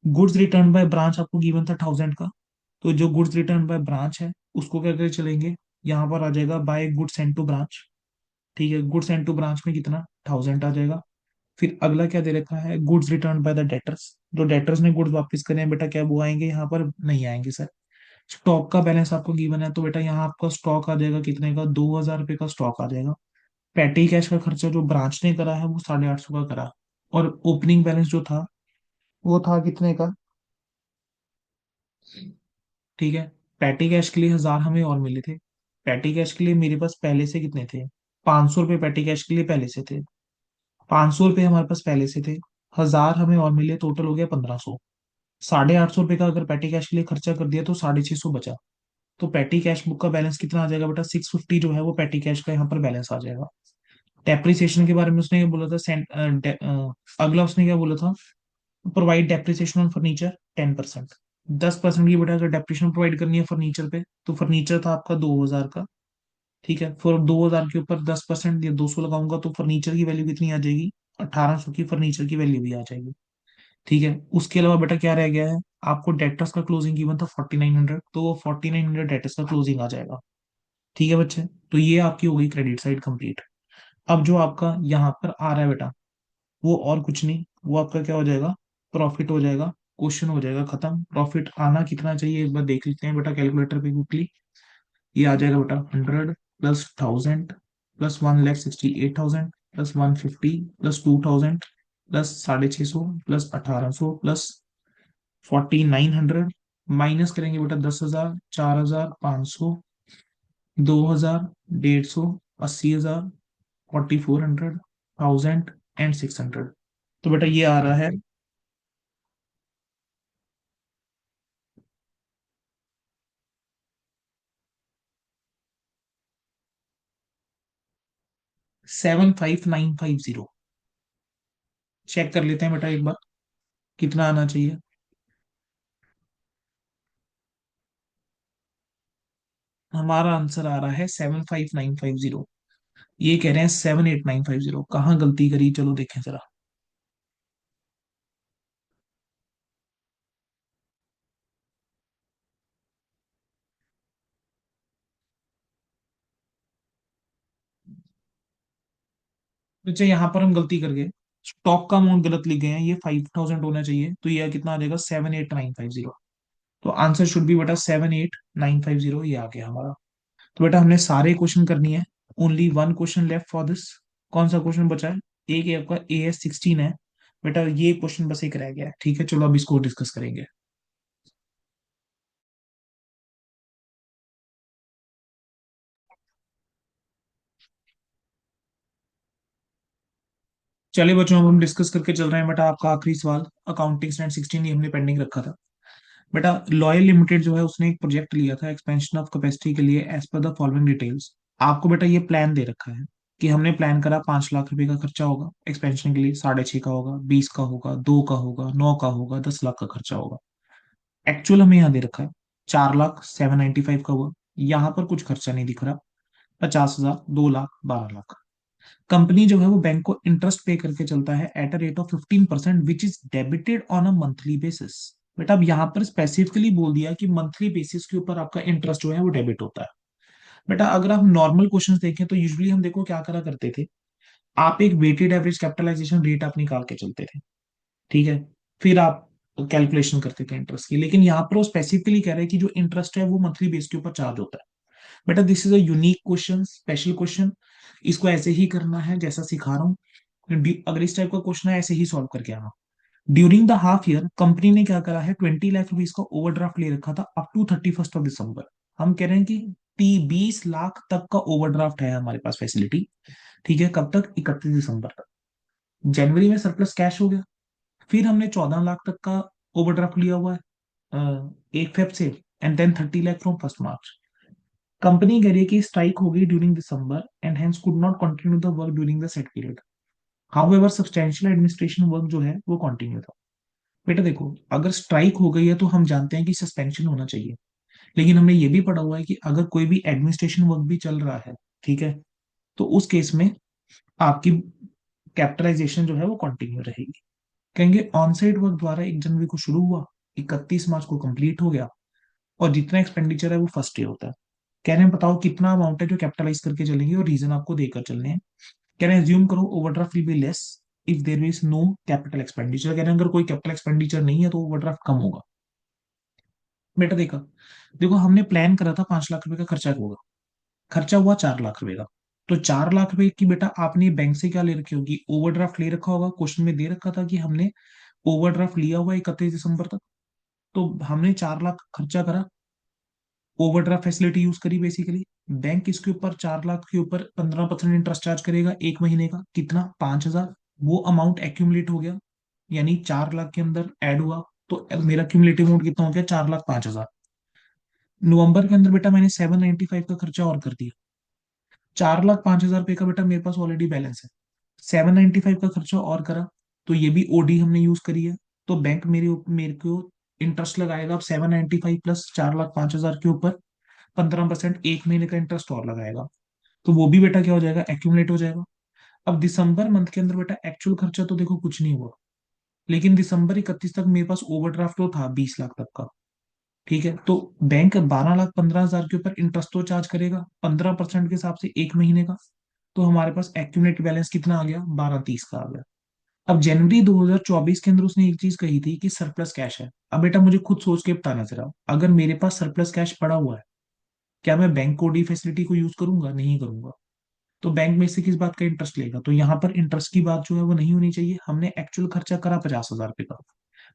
गुड्स रिटर्न बाय ब्रांच आपको गिवन था 1,000 का। तो जो गुड्स रिटर्न बाय ब्रांच है उसको क्या करके चलेंगे, यहाँ पर आ जाएगा by goods sent to branch. ठीक है, गुड्स सेंड टू ब्रांच में कितना, 1,000 आ जाएगा। फिर अगला क्या दे रखा है, goods return by the debtors. जो डेटर्स ने गुड्स वापस करे हैं बेटा क्या वो आएंगे, यहाँ पर नहीं आएंगे सर। स्टॉक का बैलेंस आपको गिवन है, तो बेटा यहाँ आपका स्टॉक आ जाएगा कितने का, 2,000 रुपये का स्टॉक आ जाएगा। पैटी कैश का खर्चा जो ब्रांच ने करा है वो 850 का करा। और ओपनिंग बैलेंस जो था वो था कितने का, ठीक है। पैटी कैश के लिए 1,000 हमें और मिले थे। पैटी कैश के लिए मेरे पास पहले से कितने थे, 500 रुपये पैटी कैश के लिए पहले से थे। 500 रुपये हमारे पास पहले से थे, 1,000 हमें और मिले, टोटल हो गया 1,500। 850 रुपये का अगर पैटी कैश के लिए खर्चा कर दिया तो 650 बचा। तो पैटी कैश बुक का बैलेंस कितना आ जाएगा बेटा, 650 जो है वो पैटी कैश का यहाँ पर बैलेंस आ जाएगा। डेप्रिसिएशन के बारे में उसने ये बोला था अगला उसने क्या बोला था, प्रोवाइड डेप्रिसिएशन ऑन फर्नीचर 10%। 10% की बेटा अगर डेप्रिसिएशन प्रोवाइड करनी है फर्नीचर पे, तो फर्नीचर था आपका 2,000 का। ठीक है, फिर 2,000 के ऊपर 10% या 200 लगाऊंगा तो फर्नीचर की वैल्यू कितनी आ जाएगी? 1,800 की फर्नीचर की वैल्यू भी आ जाएगी। ठीक है, उसके अलावा बेटा क्या रह गया है? आपको डेटर्स का क्लोजिंग गिवन था 4,900, तो वो 4,900 डेटर्स का क्लोजिंग आ जाएगा। ठीक है बच्चे, तो ये आपकी हो गई क्रेडिट साइड कंप्लीट। अब जो आपका यहाँ पर आ रहा है बेटा, वो और कुछ नहीं, वो आपका क्या हो जाएगा? प्रॉफिट हो जाएगा। क्वेश्चन हो जाएगा खत्म। प्रॉफिट आना कितना चाहिए एक बार देख लेते हैं बेटा कैलकुलेटर पे क्विकली। ये आ जाएगा बेटा 100 plus 1,000 plus 1,68,000 plus 150 plus 2,000 plus 650 plus 1,800 plus 4,900, minus करेंगे बेटा 10,000, 4,500, 2,000, 150, 80,000, 4,400, 1,000 एंड 600। तो बेटा ये आ रहा है 7,5,950। चेक कर लेते हैं बेटा एक बार कितना आना चाहिए। हमारा आंसर आ रहा है 7,5,950। ये कह रहे हैं 7,8,950। कहाँ गलती करी, चलो देखें जरा। अच्छा, यहाँ पर हम गलती कर गए। स्टॉक का अमाउंट गलत लिख गए हैं, ये 5,000 होना चाहिए, तो ये कितना आ जाएगा? 7,8,950। तो आंसर शुड बी बेटा 7,8,950, ये आ गया हमारा। तो बेटा हमने सारे क्वेश्चन करनी है। Only one question left for this. कौन सा क्वेश्चन बचा है? एक ये आपका AS16 है। बेटा ये क्वेश्चन बस एक रह गया है। ठीक है, चलो अब इसको डिस्कस करेंगे। चलिए बच्चों, अब हम डिस्कस करके चल रहे हैं बेटा आपका आखिरी सवाल। अकाउंटिंग स्टैंड 16 ये हमने पेंडिंग रखा था। बेटा लॉयल लिमिटेड जो है उसने एक प्रोजेक्ट लिया था एक्सपेंशन ऑफ कैपेसिटी के लिए, as per the following details. आपको बेटा ये प्लान दे रखा है कि हमने प्लान करा 5 लाख रुपए का खर्चा होगा एक्सपेंशन के लिए, 6.5 का होगा, 20 का होगा, 2 का होगा, 9 का होगा, 10 लाख का खर्चा होगा। एक्चुअल हमें यहाँ दे रखा है 4,07,95 का हुआ। यहाँ पर कुछ खर्चा नहीं दिख रहा। 50,000, 2 लाख, 12 लाख। कंपनी जो है वो बैंक को इंटरेस्ट पे करके चलता है at a rate of 15%, which is debited on a monthly basis. बेटा अब यहाँ पर स्पेसिफिकली बोल दिया कि मंथली बेसिस के ऊपर आपका इंटरेस्ट जो है वो डेबिट होता है। बेटा अगर आप नॉर्मल क्वेश्चंस देखें तो यूजुअली हम देखो क्या करा करते थे। आप एक वेटेड एवरेज कैपिटलाइजेशन रेट आप निकाल के चलते थे। ठीक है, फिर आप कैलकुलेशन करते थे इंटरेस्ट की। लेकिन यहाँ पर वो स्पेसिफिकली कह रहे हैं कि जो इंटरेस्ट है वो मंथली बेस के ऊपर चार्ज होता है। बेटा this is a unique question, special question. इसको ऐसे ही करना है जैसा सिखा रहा हूँ। अगर इस टाइप का क्वेश्चन है ऐसे ही सॉल्व करके आना। During the half year company ने क्या करा है, 20 लाख रुपीज का ओवरड्राफ्ट ले रखा था अप टू 31 दिसंबर। हम कह रहे हैं कि 20 लाख तक का ओवरड्राफ्ट है हमारे पास फैसिलिटी। ठीक है, कब तक? 31 दिसंबर तक। जनवरी में सरप्लस कैश हो गया। फिर हमने 14 लाख तक का ओवरड्राफ्ट लिया हुआ है 1 फेब से, and then 30 lakh from 1 March. Company कह रही है कि स्ट्राइक होगी during December and hence could not continue the work during the set period. However substantial administration work जो है वो कंटिन्यू था। बेटा देखो, अगर स्ट्राइक हो गई है तो हम जानते हैं कि सस्पेंशन होना चाहिए। लेकिन हमने ये भी पढ़ा हुआ है कि अगर कोई भी एडमिनिस्ट्रेशन वर्क भी चल रहा है, ठीक है, तो उस केस में आपकी कैपिटलाइजेशन जो है वो कंटिन्यू रहेगी। कहेंगे ऑन साइट वर्क द्वारा 1 जनवरी को शुरू हुआ, 31 मार्च को कंप्लीट हो गया, और जितना एक्सपेंडिचर है वो फर्स्ट डे होता है। कह रहे हैं बताओ कितना अमाउंट है जो कैपिटलाइज करके चलेंगे, और रीजन आपको देकर चलने हैं। कह रहे हैं एज्यूम करो overdraft will be less if there is no capital expenditure. कह रहे हैं अगर कोई कैपिटल एक्सपेंडिचर नहीं है तो ओवरड्राफ्ट कम होगा। बेटा देखा, देखो हमने प्लान करा था 5 लाख रुपए का खर्चा होगा, खर्चा हुआ 4 लाख रुपए का। तो 4 लाख रुपए की बेटा आपने बैंक से क्या ले रखी होगी? ओवरड्राफ्ट ले रखा होगा। क्वेश्चन में दे रखा था कि हमने ओवरड्राफ्ट लिया हुआ 31 दिसंबर तक। तो हमने 4 लाख खर्चा करा, ओवरड्राफ्ट फैसिलिटी यूज करी बेसिकली। बैंक इसके ऊपर 4 लाख के ऊपर 15% इंटरेस्ट चार्ज करेगा 1 महीने का, कितना? 5,000। वो अमाउंट एक्यूमुलेट हो गया, यानी 4 लाख के अंदर ऐड हुआ। तो मेरा क्यूमुलेटिव अमाउंट कितना हो गया? 4,05,000। नवंबर के अंदर बेटा मैंने 795 का खर्चा और कर दिया। 4,05,000 रुपए का बेटा मेरे पास ऑलरेडी बैलेंस है। 795 का खर्चा और करा, तो ये भी ओडी हमने यूज करी है। तो बैंक मेरे को इंटरेस्ट लगाएगा अब 795 प्लस 4,05,000 के ऊपर 15% 1 महीने का इंटरेस्ट और लगाएगा। तो वो भी बेटा क्या हो जाएगा, एक्यूमुलेट हो जाएगा। अब दिसंबर मंथ के अंदर बेटा एक्चुअल खर्चा तो देखो कुछ नहीं हुआ, लेकिन दिसंबर 31 तक मेरे पास ओवरड्राफ्ट तो था 20 लाख तक का। ठीक है, तो बैंक 12,15,000 के ऊपर इंटरेस्ट तो चार्ज करेगा 15% के हिसाब से एक महीने का। तो हमारे पास एक्यूमुलेट बैलेंस कितना आ गया, 1230 का आ गया। अब जनवरी 2024 के अंदर उसने एक चीज कही थी कि सरप्लस कैश है। अब बेटा मुझे खुद सोच के बताना जरा, अगर मेरे पास सरप्लस कैश पड़ा हुआ है, क्या मैं बैंक कोडी फैसिलिटी को यूज करूंगा, नहीं करूंगा। तो बैंक में से किस बात का इंटरेस्ट लेगा, तो यहाँ पर इंटरेस्ट की बात जो है वो नहीं होनी चाहिए। हमने एक्चुअल खर्चा करा 50,000 रुपये का,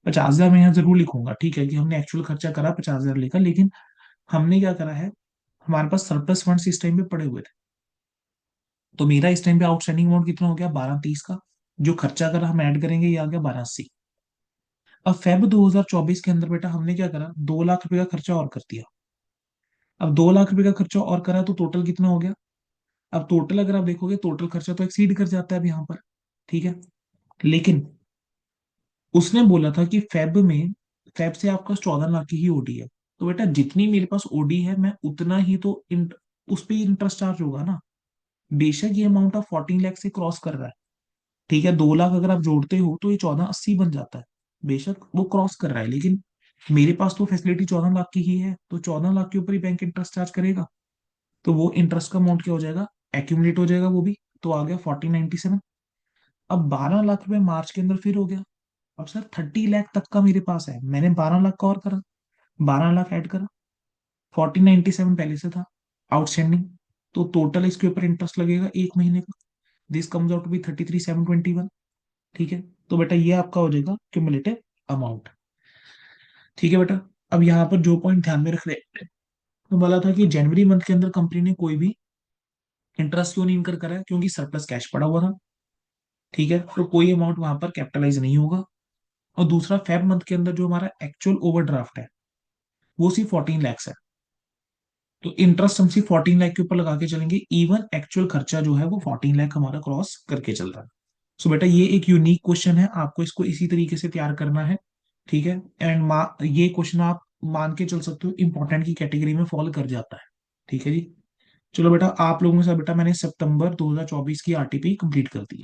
50,000 मैं यहाँ जरूर लिखूंगा, ठीक है, कि हमने एक्चुअल खर्चा करा 50,000 लेकर, लेकिन हमने क्या करा है, हमारे पास सरप्लस फंड्स इस टाइम पे पड़े हुए थे। तो मेरा इस टाइम पे आउटस्टैंडिंग अमाउंट कितना हो गया, 1230 का। जो खर्चा करा हम ऐड करेंगे, ये आ गया 1280। अब फेब 2024 के अंदर बेटा हमने क्या करा, 2 लाख रुपए का खर्चा और कर दिया। अब 2 लाख रुपए का खर्चा और करा तो टोटल कितना हो गया। अब टोटल अगर आप देखोगे, टोटल खर्चा तो एक्सीड कर जाता है अब यहाँ पर। ठीक है, लेकिन उसने बोला था कि फेब से आपका 14 लाख की ही ओडी है। तो बेटा जितनी मेरे पास ओडी है, मैं उतना ही तो उस पे इंटरेस्ट चार्ज होगा ना। बेशक ये अमाउंट ऑफ 14 लाख से क्रॉस कर रहा है, ठीक है, 2 लाख अगर आप जोड़ते हो तो ये 1480 बन जाता है। बेशक वो क्रॉस कर रहा है, लेकिन मेरे पास तो फैसिलिटी 14 लाख की ही है, तो 14 लाख के ऊपर ही बैंक इंटरेस्ट चार्ज करेगा। तो वो इंटरेस्ट का अमाउंट क्या हो जाएगा, एक्यूमुलेट हो जाएगा वो भी। तो आ गया 1497। अब 12 लाख रुपए मार्च के अंदर फिर हो गया। अब सर 30 लाख तक का मेरे पास है, मैंने 12 लाख का और करा, 12 लाख ऐड करा, 1497 पहले से था आउटस्टैंडिंग। तो टोटल इसके ऊपर इंटरेस्ट लगेगा एक महीने का, this comes out to be 33,721। ठीक है, तो बेटा ये आपका हो जाएगा क्यूमुलेटिव अमाउंट। ठीक है बेटा, अब यहाँ पर जो पॉइंट ध्यान में रख रहे, तो बोला था कि जनवरी मंथ के अंदर कंपनी ने कोई भी इंटरेस्ट क्यों नहीं इनकर करा है, क्योंकि सरप्लस कैश पड़ा हुआ था। ठीक है, तो कोई अमाउंट वहां पर कैपिटलाइज नहीं होगा। और दूसरा, फेब मंथ के अंदर जो हमारा एक्चुअल ओवरड्राफ्ट है वो सिर्फ 14 लाख है। तो इंटरेस्ट हम सिर्फ 14 लाख के ऊपर लगा के चलेंगे, इवन एक्चुअल खर्चा जो है वो 14 लाख हमारा क्रॉस करके चल रहा है। सो बेटा ये एक यूनिक क्वेश्चन है, आपको इसको इसी तरीके से तैयार करना है। ठीक है, एंड ये क्वेश्चन आप मान के चल सकते हो इंपॉर्टेंट की कैटेगरी में फॉलो कर जाता है। ठीक है जी। चलो बेटा, आप लोगों के साथ बेटा मैंने सितंबर 2024 की आरटीपी कंप्लीट कर दी है।